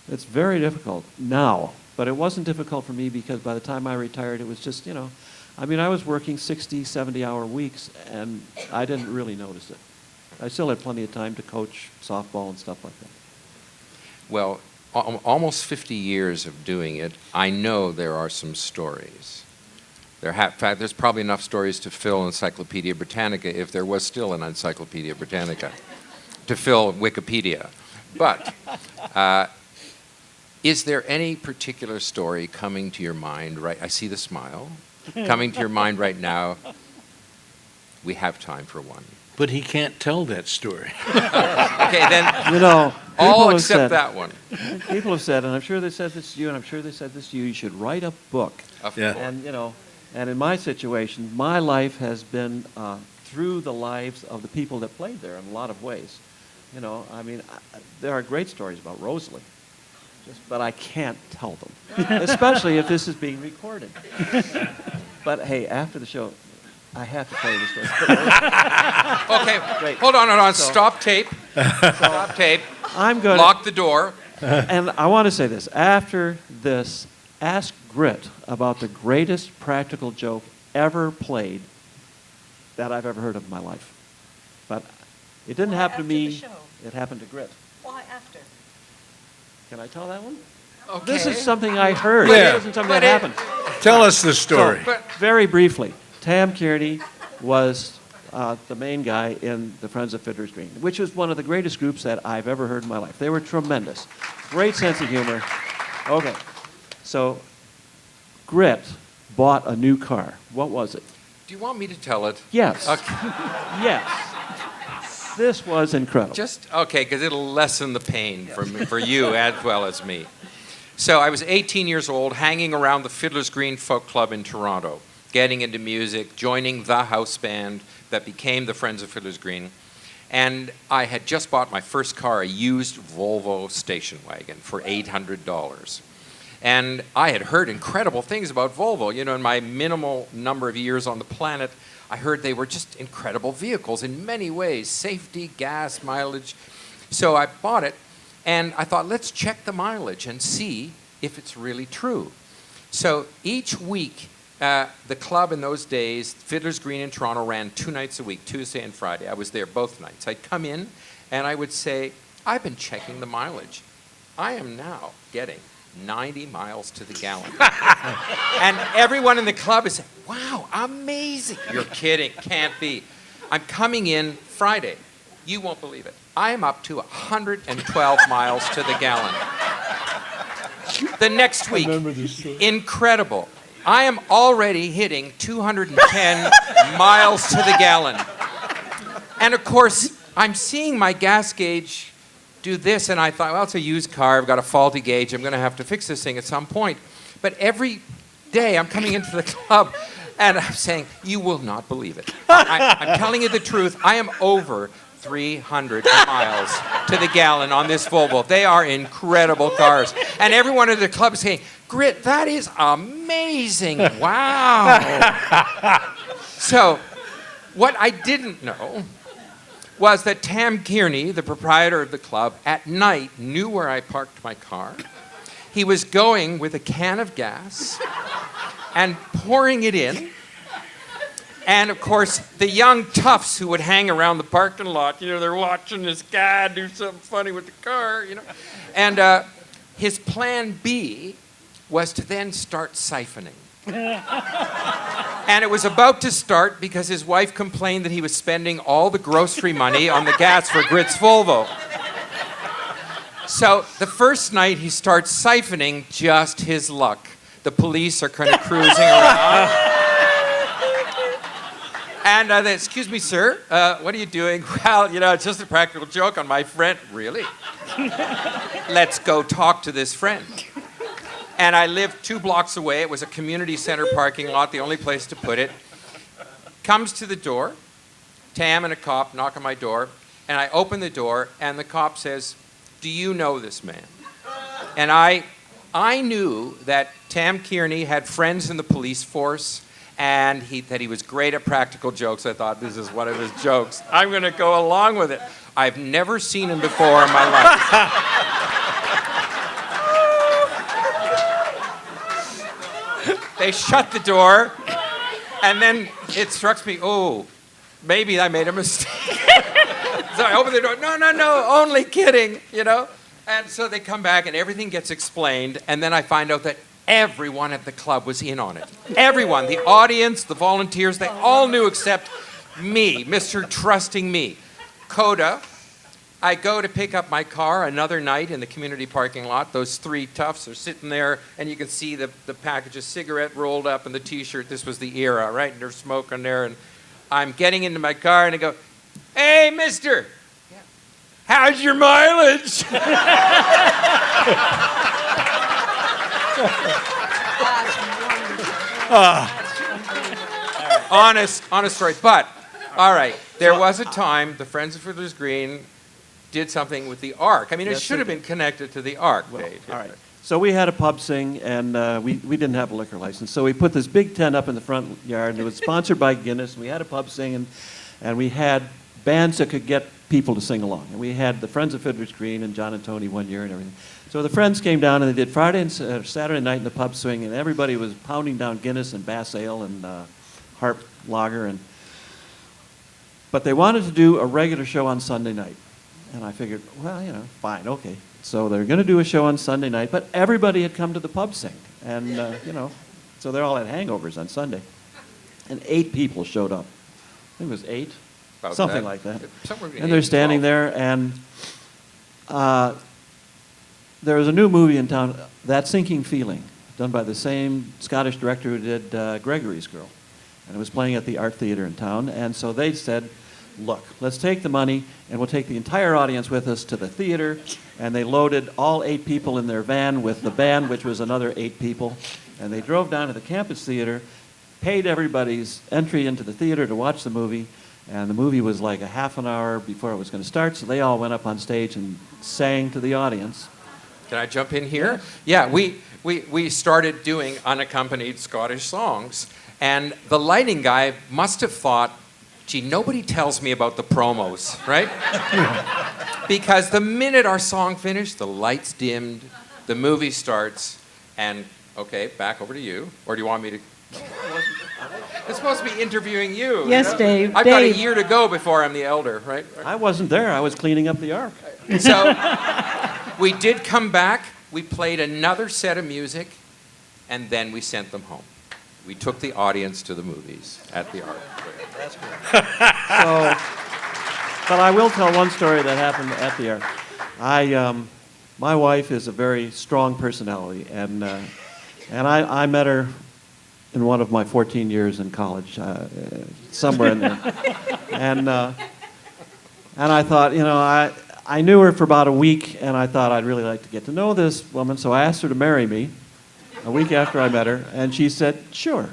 It's very difficult now, but it wasn't difficult for me because by the time I retired, it was just, you know, I mean, I was working 60, 70-hour weeks, and I didn't really notice it. I still had plenty of time to coach softball and stuff like that. Well, almost 50 years of doing it, I know there are some stories. In fact, there's probably enough stories to fill Encyclopedia Britannica if there was still an Encyclopedia Britannica, to fill Wikipedia. But is there any particular story coming to your mind right? I see the smile. Coming to your mind right now? We have time for one. But he can't tell that story. Okay, then You know, all people have except said- that one. People have said, and I'm sure they said this to you, and I'm sure they said this to you, you should write a book. Of Yeah. course. And, you know, and in my situation, my life has been through the lives of the people that played there in a lot of ways. You know, I mean, there are great stories about Rosalie, but I can't tell them, especially if this is being recorded. But hey, after the show, I have to tell you the story. Okay, Great. hold on. So- Stop tape. Stop tape. I'm going Lock the door. And I want to say this. After this, ask Grit about the greatest practical joke ever played that I've ever heard of in my life. But it didn't Why happen to after the me. show? It happened to Grit. Why after? Can I tell that one? Okay. This is something I heard. Yeah. It wasn't something But that it- happened. Tell us the story. So, very briefly, Tam Kearney was the main guy in the Friends of Fiddler's Green, which was one of the greatest groups that I've ever heard in my life. They were tremendous. Great sense of humor. Okay, so Grit bought a new car. What was it? Do you want me to tell it? Yes. Okay. Yes. This was incredible. Just, okay, because it'll lessen the pain for you as well as me. So I was 18 years old, hanging around the Fiddler's Green Folk Club in Toronto, getting into music, joining the house band that became the Friends of Fiddler's Green. And I had just bought my first car, a used Volvo station wagon, for $800. And I had heard incredible things about Volvo. You know, in my minimal number of years on the planet, I heard they were just incredible vehicles in many ways, safety, gas, mileage. So I bought it, and I thought, let's check the mileage and see if it's really true. So each week, the club in those days, Fiddler's Green in Toronto, ran 2 nights a week, Tuesday and Friday. I was there both nights. I'd come in, and I would say, I've been checking the mileage. I am now getting 90 miles to the gallon. And everyone in the club is saying, wow, amazing. You're kidding, can't be. I'm coming in Friday. You won't believe it. I am up to 112 miles to the gallon. The next week, incredible. I am already hitting 210 miles to the gallon. And of course, I'm seeing my gas gauge do this, and I thought, well, it's a used car. I've got a faulty gauge. I'm going to have to fix this thing at some point. But every day I'm coming into the club, and I'm saying, you will not believe it. I'm telling you the truth. I am over 300 miles to the gallon on this Volvo. They are incredible cars. And everyone at the club is saying, Grit, that is amazing. Wow. So what I didn't know was that Tam Kearney, the proprietor of the club, at night knew where I parked my car. He was going with a can of gas and pouring it in. And of course, the young toughs who would hang around the parking lot, you know, they're watching this guy do something funny with the car, you know. And his plan B was to then start siphoning. And it was about to start because his wife complained that he was spending all the grocery money on the gas for Grit's Volvo. So the first night he starts siphoning, just his luck. The police are kind of cruising around. And they, excuse me, sir, what are you doing? Well, you know, it's just a practical joke on my friend. Really? Let's go talk to this friend. And I lived 2 blocks away. It was a community center parking lot, the only place to put it. Comes to the door. Tam and a cop knock on my door. And I open the door, and the cop says, do you know this man? And I I knew that Tam Kearney had friends in the police force and that he was great at practical jokes. I thought, this is one of his jokes. I'm going to go along with it. I've never seen him before in my life. They shut the door, and then it struck me, oh, maybe I made a mistake. So I open the door, no, only kidding, you know? And so they come back and everything gets explained, and then I find out that everyone at the club was in on it. Everyone, the audience, the volunteers, they all knew except me, Mr. Trusting Me. Coda, I go to pick up my car another night in the community parking lot. Those three toughs are sitting there, and you can see the package of cigarette rolled up and the T-shirt. This was the era, right? And they're smoking there, and I'm getting into my car, and I go, hey, mister, how's your mileage? Honest story. But, all right, there was a time the Friends of Fiddler's Green did something with the Ark. I mean, it should have been connected to the Ark, Dave. All right. So we had a pub sing, and we didn't have a liquor license. So we put this big tent up in the front yard, and it was sponsored by Guinness. And we had a pub sing, and we had bands that could get people to sing along. And we had the Friends of Fiddler's Green and John and Tony one year and everything. So the Friends came down, and they did Friday and Saturday night in the pub swing, and everybody was pounding down Guinness and Bass Ale and Harp Lager. But they wanted to do a regular show on Sunday night. And I figured, well, you know, fine, okay. So they're going to do a show on Sunday night, but everybody had come to the pub sing. And, you know, so they all had hangovers on Sunday. And 8 people showed up. I think it was 8, About something that. like that. Somewhere between And they're 8 and standing 12. there, and there was a new movie in town, That Sinking Feeling, done by the same Scottish director who did Gregory's Girl. And it was playing at the Art Theater in town. And so they said, look, let's take the money, and we'll take the entire audience with us to the theater. And they loaded all 8 people in their van with the band, which was another 8 people. And they drove down to the campus theater, paid everybody's entry into the theater to watch the movie. And the movie was like a half an hour before it was going to start, so they all went up on stage and sang to the audience. Can I jump in here? Yeah, we started doing unaccompanied Scottish songs, and the lighting guy must have thought, gee, nobody tells me about the promos, right? Because the minute our song finished, the lights dimmed, the movie starts, and, okay, back over to you. Or do you want me to... It's supposed to be interviewing you. Yes, you know? Dave. I've got a Dave. year to go before I'm the elder, right? I wasn't there. I was cleaning up the Ark. So we did come back. We played another set of music, and then we sent them home. We took the audience to the movies at the Ark. That's good. So, but I will tell one story that happened at the Ark. My wife is a very strong personality, and I met her in one of my 14 years in college, somewhere in there. And I thought, you know, I knew her for about a week, and I thought I'd really like to get to know this woman, so I asked her to marry me a week after I met her, and she said, sure.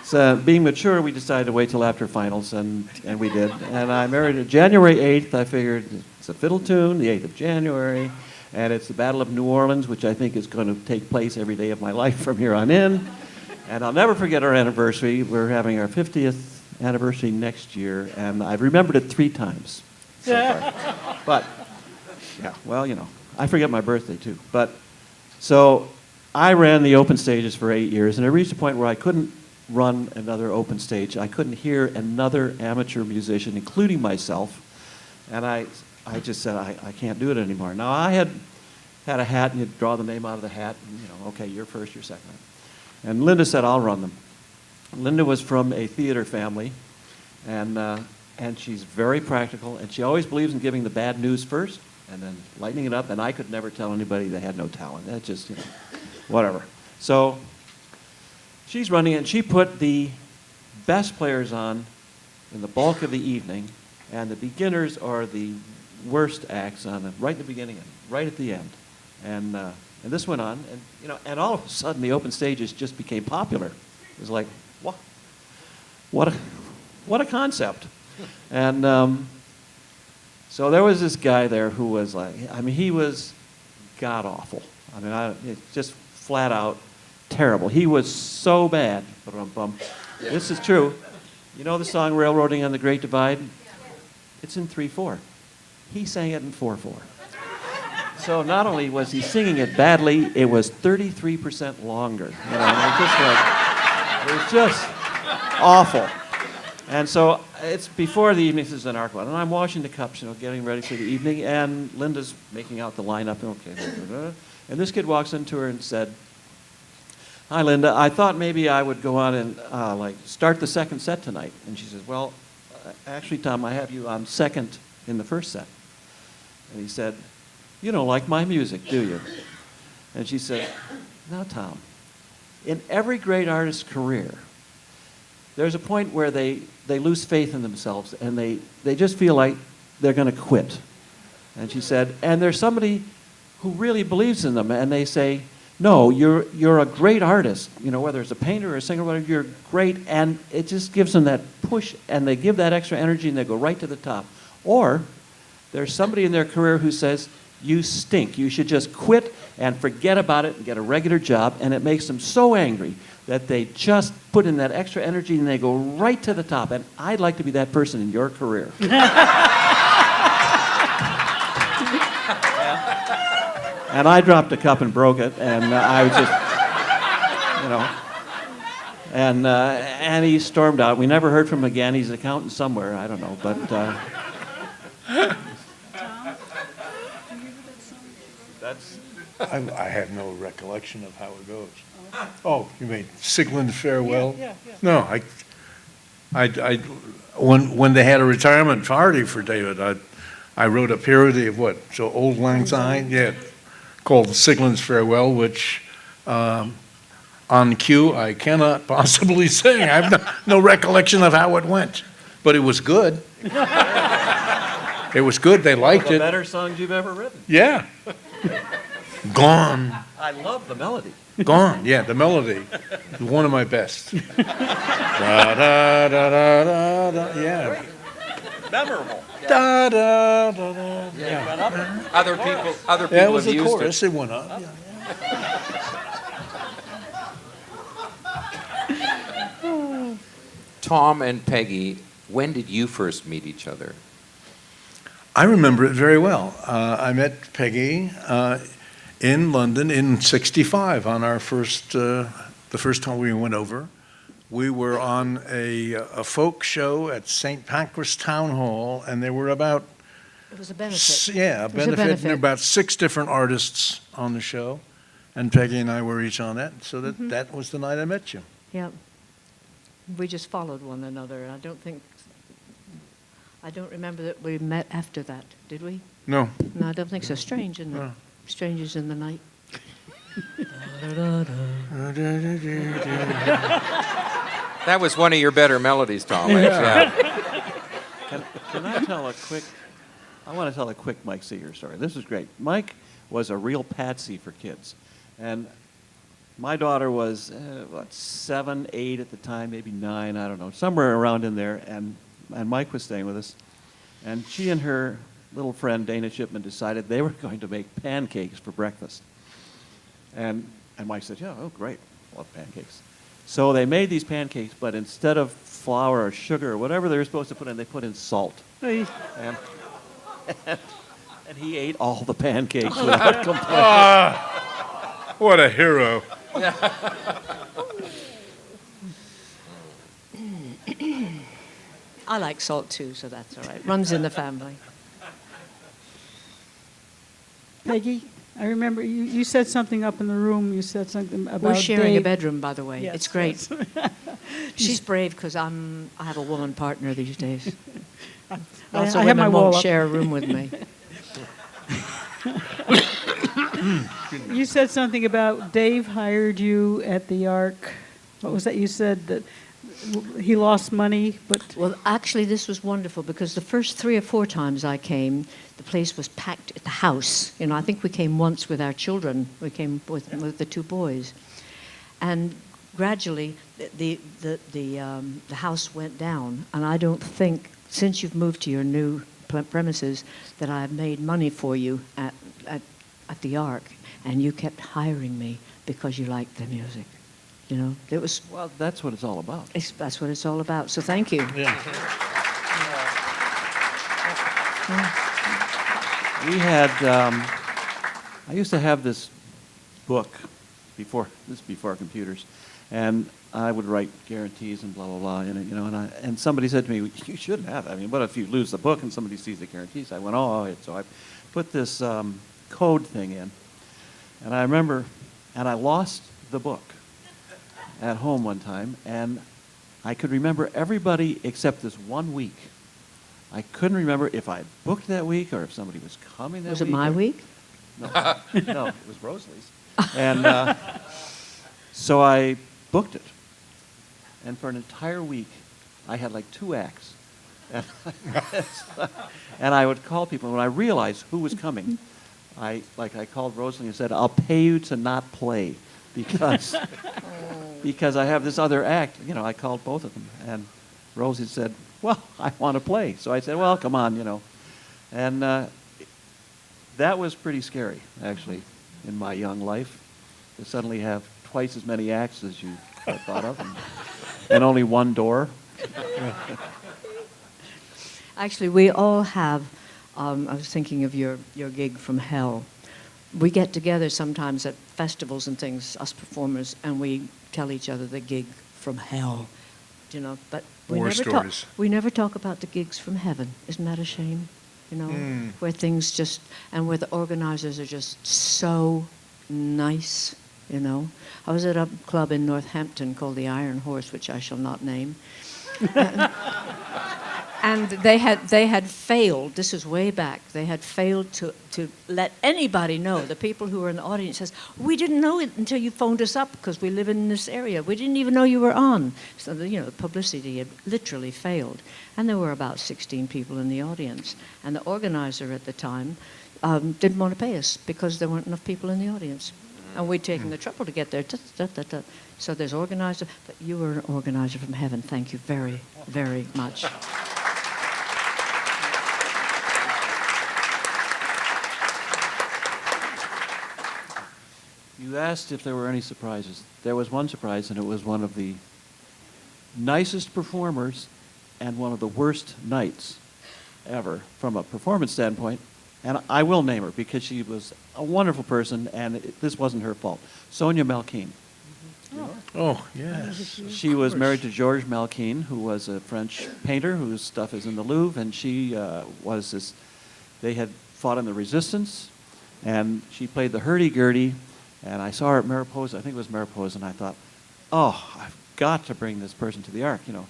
So being mature, we decided to wait till after finals, and we did. And I married her January 8th. I figured it's a fiddle tune, the 8th of January, and it's the Battle of New Orleans, which I think is going to take place every day of my life from here on in. And I'll never forget our anniversary. We're having our 50th anniversary next year, and I've remembered it 3 times so far. But, yeah, well, you know, I forget my birthday, too. But, so I ran the open stages for 8 years, and it reached a point where I couldn't run another open stage. I couldn't hear another amateur musician, including myself, and I just said, I can't do it anymore. Now, I had a hat, and you'd draw the name out of the hat, and, you know, okay, you're first, you're second. And Linda said, I'll run them. Linda was from a theater family, and she's very practical, and she always believes in giving the bad news first, and then lightening it up, and I could never tell anybody they had no talent. That's just, you know, whatever. So she's running it, and she put the best players on in the bulk of the evening, and the beginners are the worst acts on right in the beginning and right at the end. And this went on, and you know, and all of a sudden the open stages just became popular. It was like, what a concept. And so there was this guy there who was like, I mean, he was god awful. I mean, it's just flat out terrible. He was so bad. Ba-dum-bum. This is true. You know the song Railroading on the Great Divide? It's in 3/4. He sang it in 4/4. So not only was he singing it badly, it was 33% longer. You know, it was just awful. And so it's before the evening, this is an Ark one, and I'm washing the cups, getting ready for the evening, and Linda's making out the lineup. Okay, and this kid walks into her and said, "Hi, Linda. I thought maybe I would go on and start the second set tonight." And she says, "Well, actually, Tom, I have you on second in the first set." And he said, "You don't like my music, do you?" And she said, "No, Tom. In every great artist's career, there's a point where they lose faith in themselves and they just feel like they're going to quit." And she said, "And there's somebody who really believes in them, and they say, 'No, you're a great artist, whether it's a painter or a singer, whatever, you're great,' and it just gives them that push, and they give that extra energy, and they go right to the top. Or there's somebody in their career who says, 'You stink. You should just quit and forget about it and get a regular job,' and it makes them so angry that they just put in that extra energy and they go right to the top. And I'd like to be that person in your career." And I dropped a cup and broke it, and I was just, and he stormed out. We never heard from him again. He's an accountant somewhere, I don't know, but. That's. I have no recollection of how it goes. Oh, you mean Siglin Farewell? Yeah. No, when they had a retirement party for David, I wrote a parody of what? So Old Lang Syne? Yeah. Called Siglin's Farewell, which on cue I cannot possibly sing. I have no recollection of how it went, but it was good. It was good. They liked One of it. the better songs you've ever written. Yeah. Gone. I love the melody. Gone. Yeah, the melody. One of my best. Da da da da da da. Yeah. Memorable. Da da da da. Yeah. Other people Yeah, it was have the used chorus. it. It went up. Yeah. Tom and Peggy, when did you first meet each other? I remember it very well. I met Peggy in London in '65 on our the first time we went over. We were on a folk show at St. Pancras Town Hall, and there were about It was a benefit. a was a benefit. And there benefit. were about 6 different artists on the show, and Peggy and I were each on that. So that was the night I met you. Yeah. We just followed one another. I don't remember that we met after that, did we? No. No, I don't think so. Strange, isn't it? No. Strangers in the night. That was one of your better melodies, Tom. Yeah. Can I tell I want to tell a quick Mike Seeger story. This is great. Mike was a real patsy for kids. And my daughter was, 7, 8 at the time, maybe 9, I don't know, somewhere around in there. And Mike was staying with us. And she and her little friend, Dana Shipman, decided they were going to make pancakes for breakfast. And Mike said, "Yeah, oh, great. Love pancakes." So they made these pancakes, but instead of flour or sugar or whatever they were supposed to put in, they put in salt. Hey, And he ate all the pancakes without complaining. What a hero. I like salt too, so that's all right. Runs in the family. Peggy, I remember you said something up in the room. You said something about We're sharing a Dave. bedroom, by the way. Yes, It's great. yes. She's brave because I have a woman partner these days. I Also, have women my wall won't up. share a room with me. You said something about Dave hired you at the Ark. What was that? You said that he lost money, but Well, actually, this was wonderful because the first 3 or 4 times I came, the place was packed at the house. I think we came once with our children. We came with the 2 boys, and gradually the house went down. And I don't think since you've moved to your new premises that I've made money for you at at the Ark, and you kept hiring me because you liked the music. You know, it was. Well, that's what it's all about. That's what it's all about. So thank you. Yeah. We had, I used to have this book before computers, and I would write guarantees and blah, blah, blah in it, you know, and somebody said to me, you shouldn't have that. I mean, what if you lose the book and somebody sees the guarantees? I went, oh, all right. So I put this code thing in, and I remember, and I lost the book at home one time, and I could remember everybody except this 1 week. I couldn't remember if I booked that week or if somebody was coming that week. Was it my week? No, no, it was Rosalie's. And so I booked it. And for an entire week, I had like 2 acts. And I would call people. When I realized who was coming, I called Rosalie and said, I'll pay you to not play because I have this other act. You know, I called both of them. And Rosie said, well, I want to play. So I said, well, come on, you know. And that was pretty scary, actually, in my young life, to suddenly have twice as many acts as you thought of, and only one door. Actually, we all have, I was thinking of your gig from hell. We get together sometimes at festivals and things, us performers, and we tell each other the gig from hell, you know, but War stories. we never talk about the gigs from heaven. Isn't that a shame? You know, where things just, and where the organizers are just so nice, you know. I was at a club in Northampton called the Iron Horse, which I shall not name. And they had failed, this is way back, they had failed to let anybody know, the people who were in the audience says, we didn't know it until you phoned us up because we live in this area. We didn't even know you were on. So, you know, the publicity had literally failed. And there were about 16 people in the audience. And the organizer at the time didn't want to pay us because there weren't enough people in the audience. And we'd taken the trouble to get there. So there's organizer, but you were an organizer from heaven. Thank you very, very much. You asked if there were any surprises. There was one surprise, and it was one of the nicest performers and one of the worst nights ever from a performance standpoint. And I will name her because she was a wonderful person, and this wasn't her fault. Sonia Malkin. Oh, yes. She was married to Georges Malkin, who was a French painter whose stuff is in the Louvre, and she was this, they had fought in the Resistance, and she played the hurdy-gurdy, and I saw her at Mariposa, I think it was Mariposa, and I thought, oh, I've got to bring this person to the Ark, you know.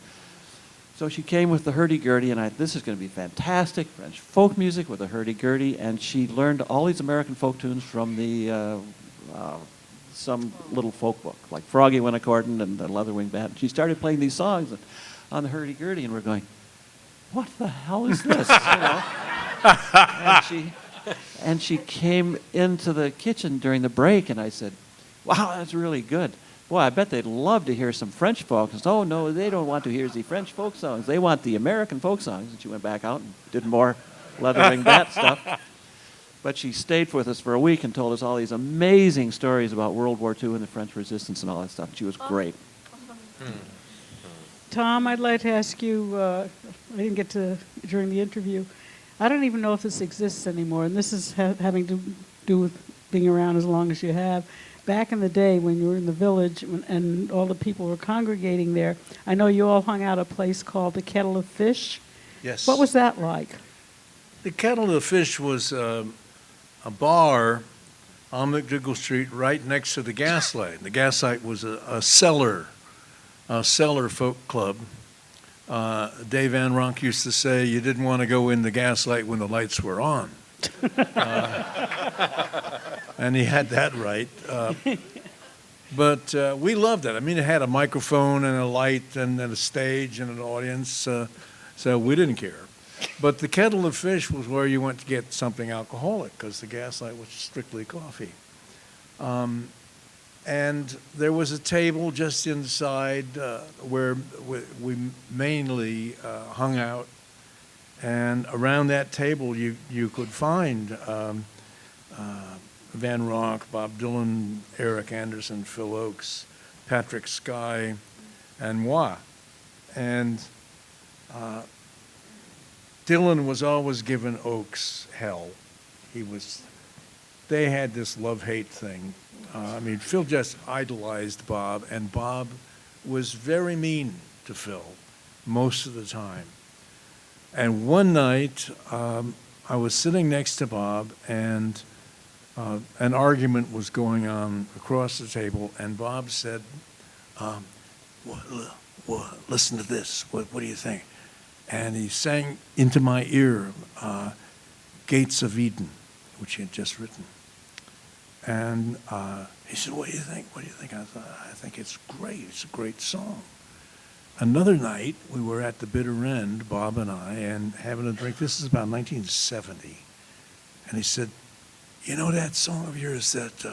So she came with the hurdy-gurdy, and this is going to be fantastic, French folk music with a hurdy-gurdy, and she learned all these American folk tunes from the some little folk book, like Froggy Winnicordon and the Leatherwing Band. She started playing these songs on the hurdy-gurdy, and we're going, what the hell is this? You know? And she came into the kitchen during the break, and I said, wow, that's really good. Boy, I bet they'd love to hear some French folk. And said, oh, no, they don't want to hear the French folk songs. They want the American folk songs. And she went back out and did more Leathering Bat stuff. But she stayed with us for a week and told us all these amazing stories about World War II and the French Resistance and all that stuff. She was great. Tom, I'd like to ask you, I didn't get to during the interview, I don't even know if this exists anymore, and this is having to do with being around as long as you have. Back in the day when you were in the village and all the people were congregating there, I know you all hung out at a place called the Kettle of Fish. Yes. What was that like? The Kettle of Fish was a bar on McDougall Street right next to the Gaslight. The Gaslight was a cellar folk club. Dave Van Ronk used to say you didn't want to go in the Gaslight when the lights were on. And he had that right. But we loved it. I mean, it had a microphone and a light and a stage and an audience, so we didn't care. But the Kettle of Fish was where you went to get something alcoholic because the Gaslight was strictly coffee. And there was a table just inside where we mainly hung out. And around that table, you could find Van Ronk, Bob Dylan, Eric Anderson, Phil Ochs, Patrick Skye, and moi. And Dylan was always giving Ochs hell. They had this love-hate thing. I mean, Phil just idolized Bob, and Bob was very mean to Phil most of the time. And one night, I was sitting next to Bob, and an argument was going on across the table, and Bob said, listen to this, what do you think? And he sang into my ear, Gates of Eden, which he had just written. And he said, what do you think? What do you think? I thought, I think it's great. It's a great song. Another night, we were at the bitter end, Bob and I, and having a drink. This is about 1970. And he said, you know that song of yours that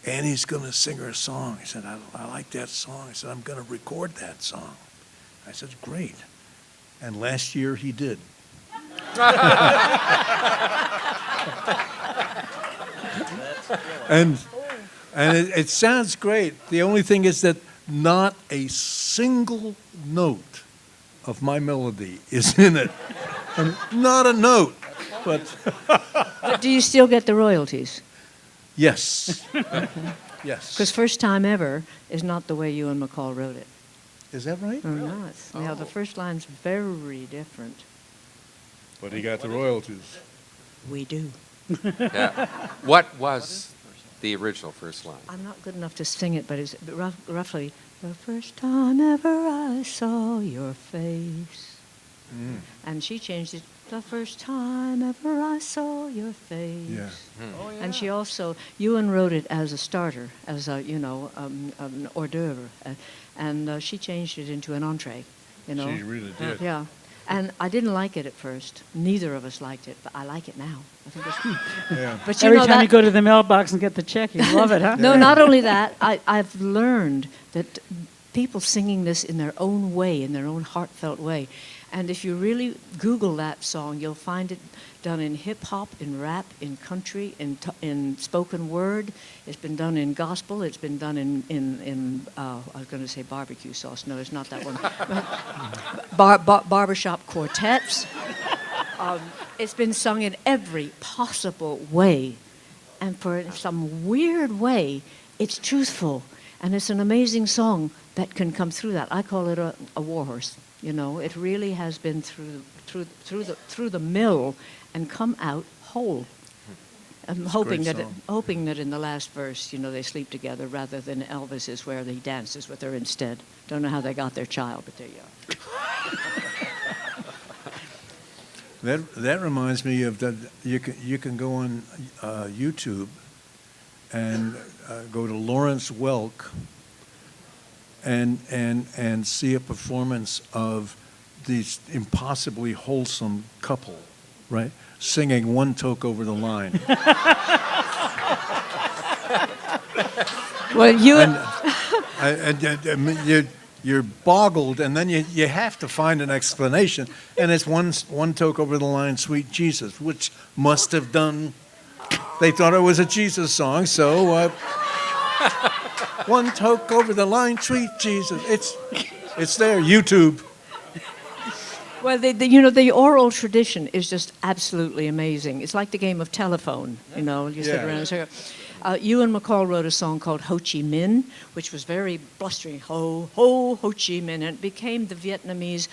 Annie's going to sing her song? He said, I like that song. I said, I'm going to record that song. I said, great. And last year he did. And it sounds great. The only thing is that not a single note of my melody is in it. And not a note. But do you still get the royalties? yes. Yes. Because First Time Ever is not the way you and McCall wrote it. Is that right? Oh, no, it's, now the first line's very different. But he got the royalties. We do. Yeah. What was the original first line? I'm not good enough to sing it, but it's roughly, the first time ever I saw your face. Mm. And she changed it, the first time ever I saw your face. Yeah. Oh, yeah. And she also, Ewan wrote it as a starter, as a, an hors d'oeuvre. And she changed it into an entree, She really did. Yeah. And I didn't like it at first. Neither of us liked it, but I like it now. I think it's Yeah. But you Every know time that, you go to the mailbox and get the check, you love it, huh? No, not only that, I've learned that people singing this in their own way, in their own heartfelt way. And if you really Google that song, you'll find it done in hip-hop, in rap, in country, in spoken word. It's been done in gospel. It's been done in I was going to say barbecue sauce. No, it's not that one. Barbershop quartets. It's been sung in every possible way. And for some weird way, it's truthful. And it's an amazing song that can come through that. I call it a warhorse. It really has been through the mill and come out whole. I'm hoping that in the last verse, they sleep together rather than Elvis's where he dances with her instead. Don't know how they got their child, but there you are. That reminds me of that. You can go on YouTube and go to Lawrence Welk and see a performance of this impossibly wholesome couple, right, singing One Toke Over the Line. Well, you're boggled, and then you have to find an explanation, and it's one toke over the line, Sweet Jesus, which must have done. They thought it was a Jesus song, so one toke over the line, Sweet Jesus. It's there, YouTube. Well, the oral tradition is just absolutely amazing. It's like the game of telephone, You sit around and say, Ewan McCall wrote a song called Ho Chi Minh, which was very blustery, ho, ho, Ho Chi Minh, and it became the Vietnamese,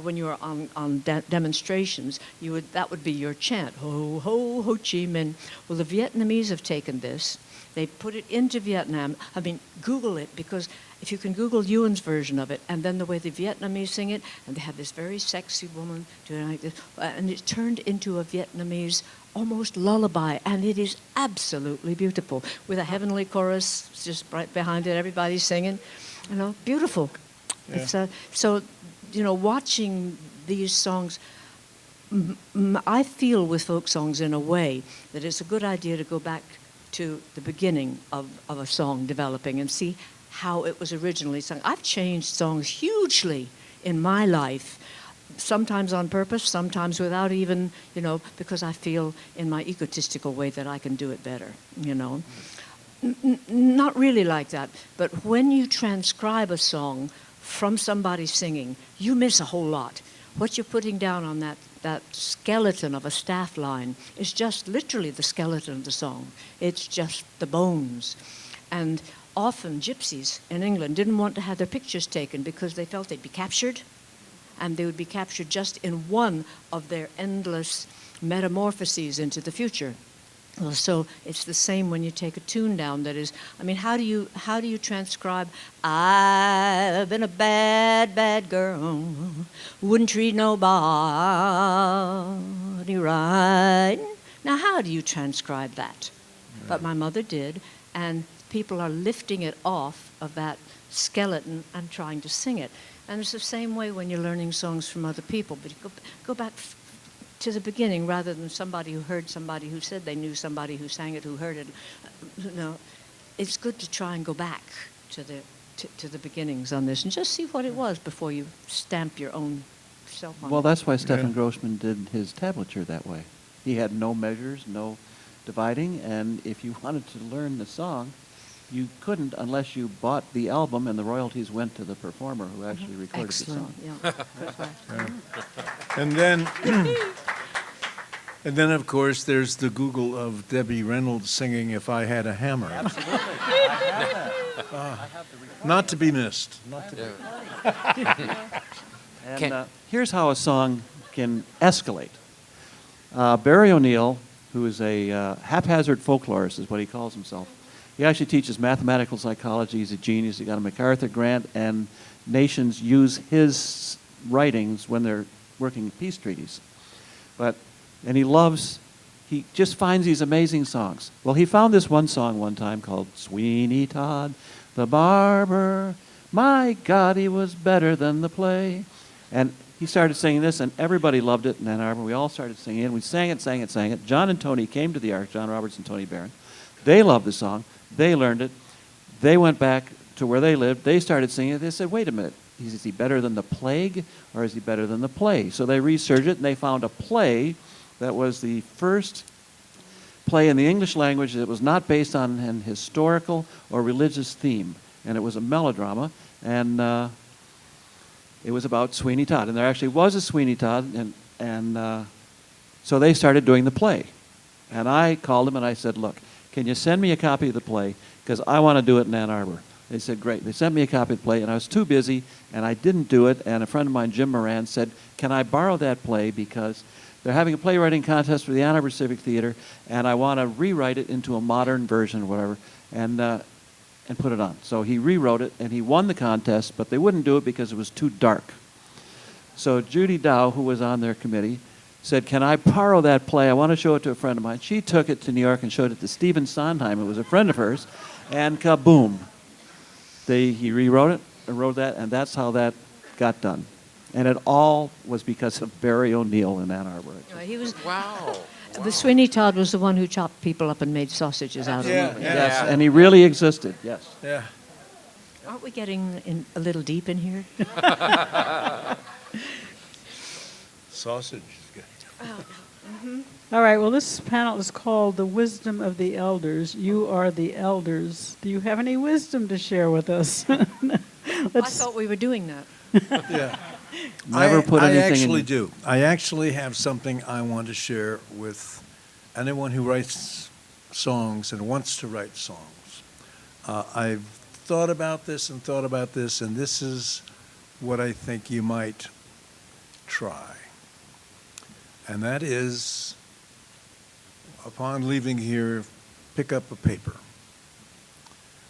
when you were on demonstrations, that would be your chant, ho, ho, Ho Chi Minh. Well, the Vietnamese have taken this, they put it into Vietnam. I mean, Google it, because if you can Google Ewan's version of it, and then the way the Vietnamese sing it, and they have this very sexy woman doing like this, and it's turned into a Vietnamese almost lullaby, and it is absolutely beautiful, with a heavenly chorus just right behind it, everybody's singing, beautiful. Yeah. It's, so, watching these songs, I feel with folk songs in a way that it's a good idea to go back to the beginning of a song developing and see how it was originally sung. I've changed songs hugely in my life sometimes on purpose, sometimes without even, because I feel in my egotistical way that I can do it better, Not really like that, but when you transcribe a song from somebody singing, you miss a whole lot. What you're putting down on that skeleton of a staff line is just literally the skeleton of the song. It's just the bones. And often gypsies in England didn't want to have their pictures taken because they felt they'd be captured, and they would be captured just in one of their endless metamorphoses into the future. Well, so it's the same when you take a tune down. That is, how do you transcribe? I've been a bad, bad girl, wouldn't treat nobody right. Now, how do you transcribe that? Right. But my mother did, and people are lifting it off of that skeleton and trying to sing it. And it's the same way when you're learning songs from other people. But you go back to the beginning rather than somebody who heard somebody who said they knew somebody who sang it, who heard it. It's good to try and go back to the beginnings on this and just see what it was before you stamp your own self on it. Well, that's why Stephen Grossman did his tablature that way. He had no measures, no dividing, and if you wanted to learn the song, you couldn't unless you bought the album and the royalties went to the performer who actually recorded Excellent. the song. Yeah. And then, of course, there's the Google of Debbie Reynolds singing "If I Had a Hammer." Absolutely. I have that. Not to be missed. And here's how a song can escalate. Barry O'Neill, who is a haphazard folklorist, is what he calls himself. He actually teaches mathematical psychology. He's a genius. He got a MacArthur grant, and nations use his writings when they're working peace treaties. And he just finds these amazing songs. Well, he found this one song one time called Sweeney Todd, the Barber. My God, he was better than the play. And he started singing this, and everybody loved it in Ann Arbor. We all started singing it. We sang it, sang it, sang it. John and Tony came to the Ark, John Roberts and Tony Barron. They loved the song. They learned it. They went back to where they lived. They started singing it. They said, wait a minute. Is he better than the plague, or is he better than the play? So they researched it, and they found a play that was the first play in the English language that was not based on an historical or religious theme. And it was a melodrama, and it was about Sweeney Todd. And there actually was a Sweeney Todd, and so they started doing the play. And I called them, and I said, look, can you send me a copy of the play? Because I want to do it in Ann Arbor. They said, great. They sent me a copy of the play, and I was too busy, and I didn't do it. And a friend of mine, Jim Moran, said, can I borrow that play because they're having a playwriting contest for the Ann Arbor Civic Theater, and I want to rewrite it into a modern version or whatever, and put it on. So he rewrote it, and he won the contest, but they wouldn't do it because it was too dark. So Judy Dow, who was on their committee, said, can I borrow that play? I want to show it to a friend of mine. She took it to New York and showed it to Stephen Sondheim, who was a friend of hers, and kaboom. He rewrote it and wrote that, and that's how that got done. And it all was because of Barry O'Neill in Ann Arbor. He was, Wow. the Sweeney Todd was the one who chopped people up and made sausages out of them. Yes, and he really existed, yes. Yeah. Aren't we getting a little deep in here? Sausage is good. All right, well, this panel is called The Wisdom of the Elders. You are the elders. Do you have any wisdom to share with us? I thought we were doing that. Yeah. Never put I anything actually in. do. I actually have something I want to share with anyone who writes songs and wants to write songs. I've thought about this, and this is what I think you might try. And that is, upon leaving here, pick up a paper.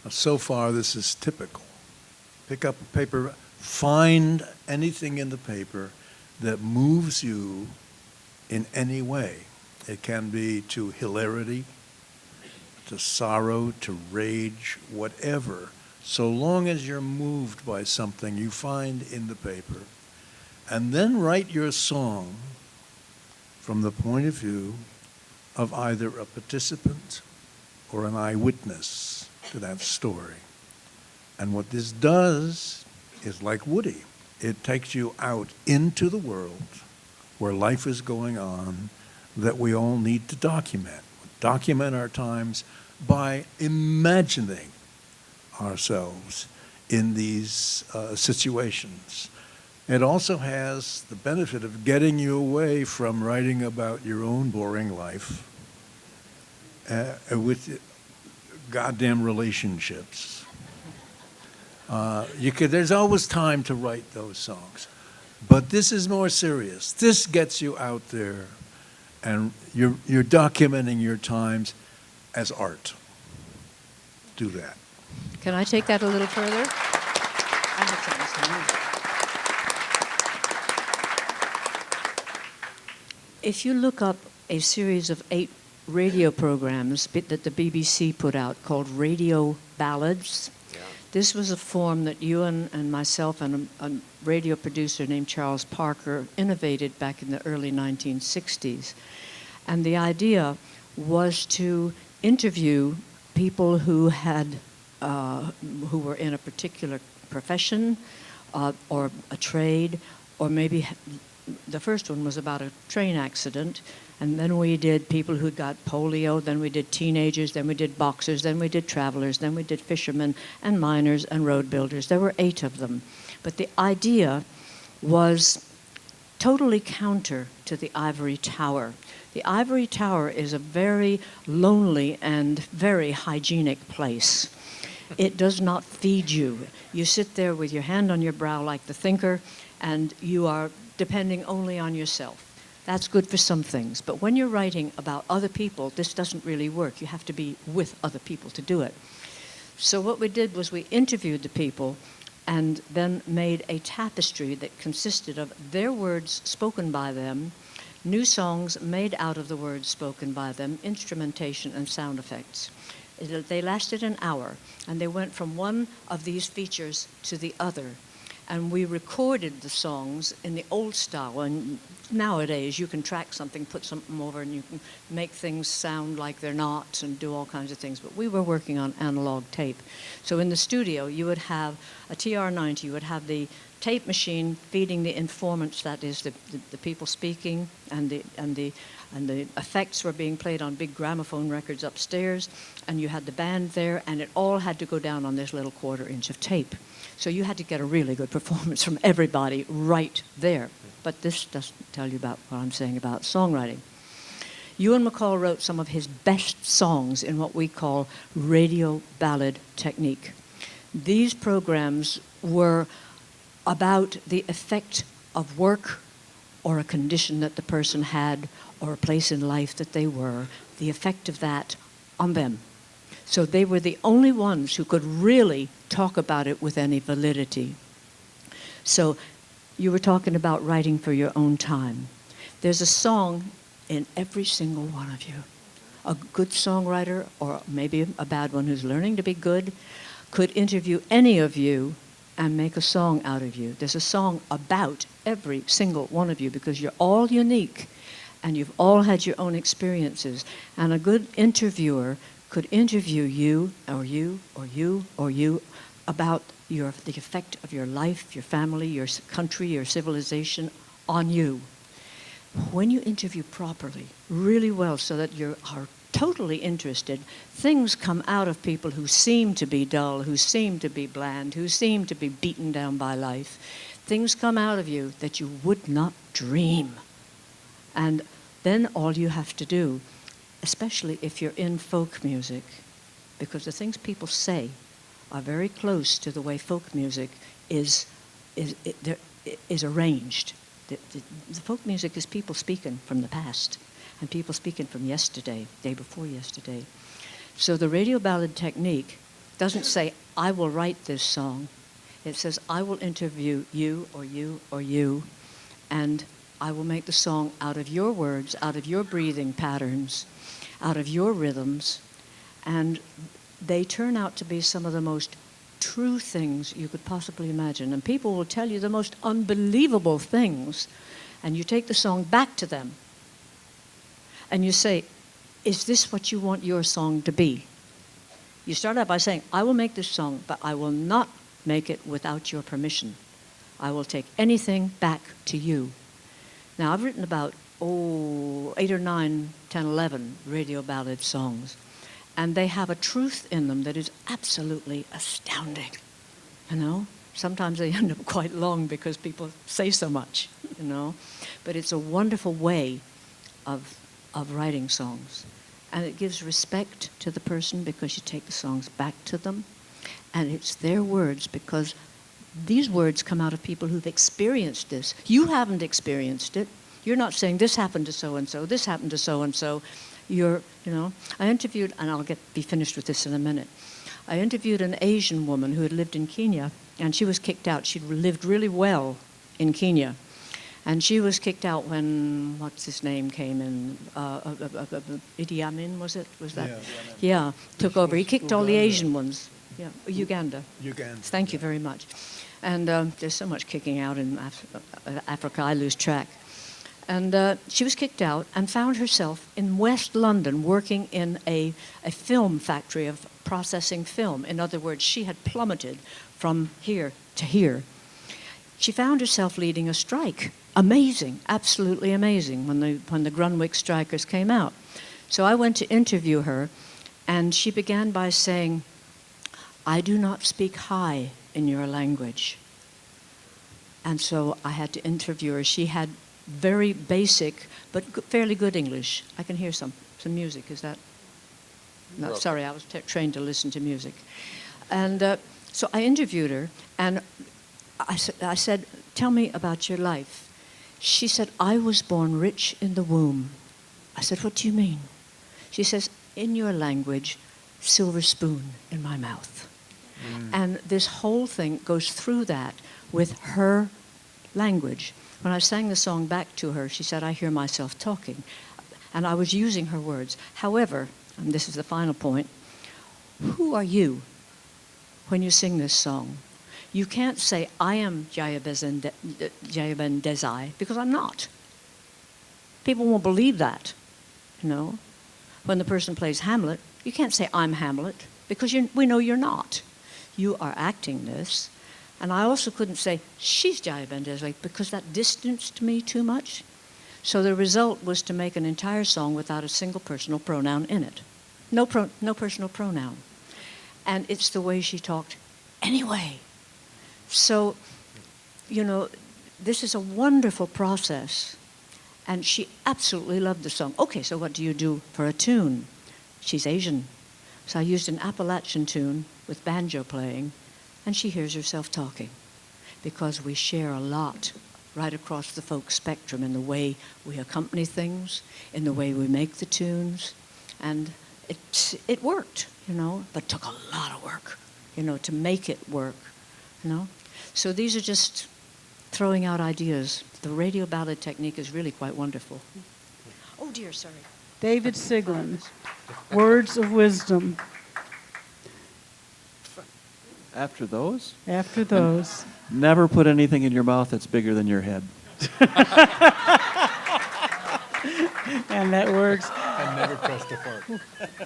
Now, so far, this is typical. Pick up a paper, find anything in the paper that moves you in any way. It can be to hilarity, to sorrow, to rage, whatever. So long as you're moved by something you find in the paper, and then write your song from the point of view of either a participant or an eyewitness to that story. And what this does is like Woody. It takes you out into the world where life is going on that we all need to document. Document our times by imagining ourselves in these situations. It also has the benefit of getting you away from writing about your own boring life with goddamn relationships. There's always time to write those songs. But this is more serious. This gets you out there, and you're documenting your times as art. Do that. Can I take that a little further? I have something to say. If you look up a series of 8 radio programs that the BBC put out called Radio Ballads, this was a form that you and myself and a radio producer named Charles Parker innovated back in the early 1960s. And the idea was to interview people who who were in a particular profession or a trade, or maybe the first one was about a train accident, and then we did people who got polio, then we did teenagers, then we did boxers, then we did travelers, then we did fishermen and miners and road builders. There were 8 of them. But the idea was totally counter to the ivory tower. The ivory tower is a very lonely and very hygienic place. It does not feed you. You sit there with your hand on your brow like the thinker, and you are depending only on yourself. That's good for some things, but when you're writing about other people, this doesn't really work. You have to be with other people to do it. So what we did was we interviewed the people and then made a tapestry that consisted of their words spoken by them, new songs made out of the words spoken by them, instrumentation and sound effects. They lasted an hour, and they went from one of these features to the other. And we recorded the songs in the old style. And nowadays, you can track something, put something over, and you can make things sound like they're not and do all kinds of things. But we were working on analog tape. So in the studio, you would have a TR-90. You would have the tape machine feeding the informants, that is, the people speaking, and the effects were being played on big gramophone records upstairs. And you had the band there, and it all had to go down on this little 1/4 inch of tape. So you had to get a really good performance from everybody right there. But this doesn't tell you about what I'm saying about songwriting. Ewan MacColl wrote some of his best songs in what we call radio ballad technique. These programs were about the effect of work or a condition that the person had or a place in life that they were, the effect of that on them. So they were the only ones who could really talk about it with any validity. So you were talking about writing for your own time. There's a song in every single one of you. A good songwriter, or maybe a bad one who's learning to be good, could interview any of you and make a song out of you. There's a song about every single one of you because you're all unique and you've all had your own experiences. And a good interviewer could interview you or you or you or you about the effect of your life, your family, your country, your civilization on you. When you interview properly, really well, so that you are totally interested, things come out of people who seem to be dull, who seem to be bland, who seem to be beaten down by life. Things come out of you that you would not dream. And then all you have to do, especially if you're in folk music, because the things people say are very close to the way folk music is arranged. The folk music is people speaking from the past and people speaking from yesterday, day before yesterday. So the radio ballad technique doesn't say, I will write this song. It says, I will interview you or you or you, and I will make the song out of your words, out of your breathing patterns, out of your rhythms, and they turn out to be some of the most true things you could possibly imagine. And people will tell you the most unbelievable things, and you take the song back to them, and you say, is this what you want your song to be? You start out by saying, I will make this song, but I will not make it without your permission. I will take anything back to you. Now, I've written about, 8 or 9, 10, 11 radio ballad songs, and they have a truth in them that is absolutely astounding, you know? Sometimes they end up quite long because people say so much, you know? But it's a wonderful way of writing songs. And it gives respect to the person because you take the songs back to them. And it's their words because these words come out of people who've experienced this. You haven't experienced it. You're not saying this happened to so-and-so, this happened to so-and-so. You're, you know, I interviewed, and I'll be finished with this in a minute. I interviewed an Asian woman who had lived in Kenya, and she was kicked out. She'd lived really well in Kenya. And she was kicked out when, what's his name, came in, Idi Amin, was it? Was that? Yeah, took over. He kicked all the Asian ones. Yeah, Uganda. Thank you very much. And there's so much kicking out in Africa, I lose track. And she was kicked out and found herself in West London working in a film factory of processing film. In other words, she had plummeted from here to here. She found herself leading a strike. Amazing, absolutely amazing, when the Grunwick strikers came out. So I went to interview her, and she began by saying, "I do not speak high in your language." And so I had to interview her. She had very basic, but fairly good English. I can hear some music. Is that? No, sorry, I was trained to listen to music. And so I interviewed her, and I said, "Tell me about your life." She said, "I was born rich in the womb." I said, "What do you mean?" She says, "In your language, silver spoon in my mouth." And this whole thing goes through that with her language. When I sang the song back to her, she said, "I hear myself talking." And I was using her words. However, and this is the final point, who are you when you sing this song? You can't say, "I am Jayaben Desai," because I'm not. People won't believe that, you know. When the person plays Hamlet, you can't say, "I'm Hamlet," because we know you're not. You are acting this. And I also couldn't say, "She's Jayaben Desai," because that distanced me too much. So the result was to make an entire song without a single personal pronoun in it. No personal pronoun. And it's the way she talked anyway. So, you know, this is a wonderful process. And she absolutely loved the song. Okay, so what do you do for a tune? She's Asian. So I used an Appalachian tune with banjo playing, and she hears herself talking. Because we share a lot right across the folk spectrum in the way we accompany things, in the way we make the tunes. And it worked, you know, but took a lot of work, you know, to make it work, you know. So these are just throwing out ideas. The radio ballad technique is really quite wonderful. Oh dear, sorry. David Siglin, Words of Wisdom. After those? After those. Never put anything in your mouth that's bigger than your head. And that works. And never pressed a fart.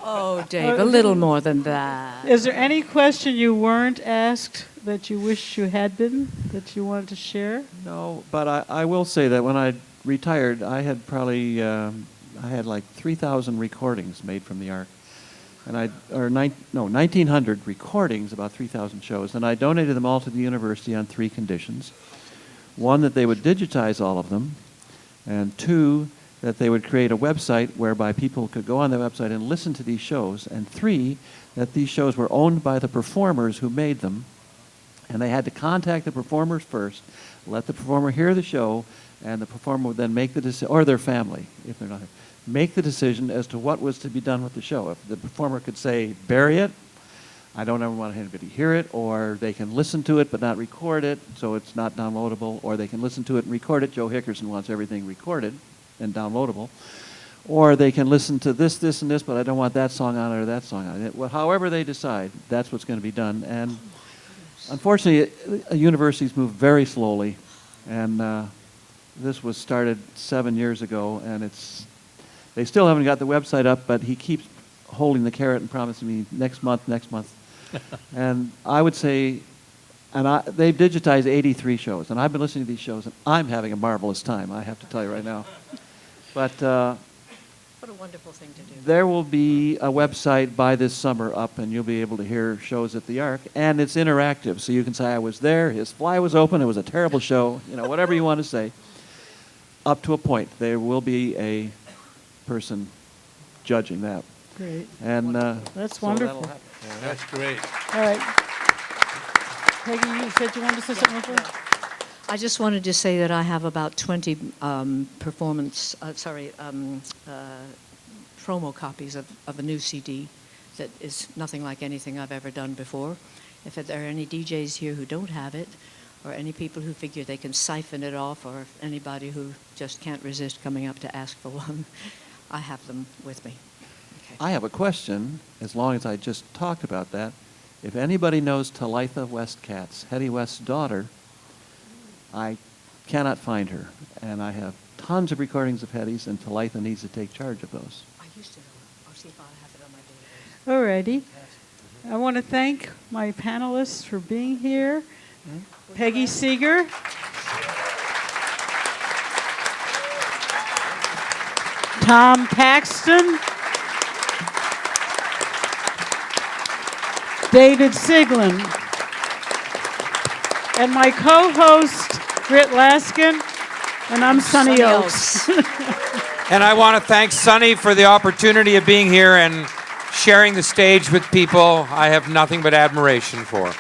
Oh, Dave, a little more than that. Is there any question you weren't asked that you wish you had been, that you wanted to share? No, but I will say that when I retired, I had probably, I had like 3,000 recordings made from the Ark. And 1,900 recordings, about 3,000 shows. And I donated them all to the university on 3 conditions. 1, that they would digitize all of them. And 2, that they would create a website whereby people could go on the website and listen to these shows. And 3, that these shows were owned by the performers who made them. And they had to contact the performers first, let the performer hear the show, and the performer would then make the decision, or their family, if they're not here, make the decision as to what was to be done with the show. If the performer could say, "Bury it, I don't ever want anybody to hear it," or they can listen to it but not record it, so it's not downloadable, or they can listen to it and record it. Joe Hickerson wants everything recorded and downloadable. Or they can listen to this, this, and this, but I don't want that song on it or that song on it. Well, however they decide, that's what's going to be done. And unfortunately, universities move very slowly, and this was started 7 years ago, and they still haven't got the website up, but he keeps holding the carrot and promising me next month. And I would say And they've digitized 83 shows, and I've been listening to these shows, and I'm having a marvelous time, I have to tell you right now. But What a wonderful thing to do. there will be a website by this summer up, and you'll be able to hear shows at the Ark, and it's interactive, so you can say, I was there, his fly was open, it was a terrible show, whatever you want to say. Up to a point, there will be a person judging that. Great. And That's so wonderful. that'll happen. That's great. All right. Peggy, you said you wanted to say something before? I just wanted to say that I have about 20 promo copies of a new CD that is nothing like anything I've ever done before. If there are any DJs here who don't have it, or any people who figure they can siphon it off, or anybody who just can't resist coming up to ask for one, I have them with me. Okay. I have a question, as long as I just talked about that. If anybody knows Talitha Westcatz, Hetty West's daughter, I cannot find her. And I have tons of recordings of Hetty's, and Talitha needs to take charge of those. I used to know it. I'll see if I have it on my database. All righty. I want to thank my panelists for being here. Peggy Seeger. Tom Paxton. David Siglin. And my co-host, Grit Laskin. And I'm Sonny Ochs. And I want to thank Sonny for the opportunity of being here and sharing the stage with people I have nothing but admiration for.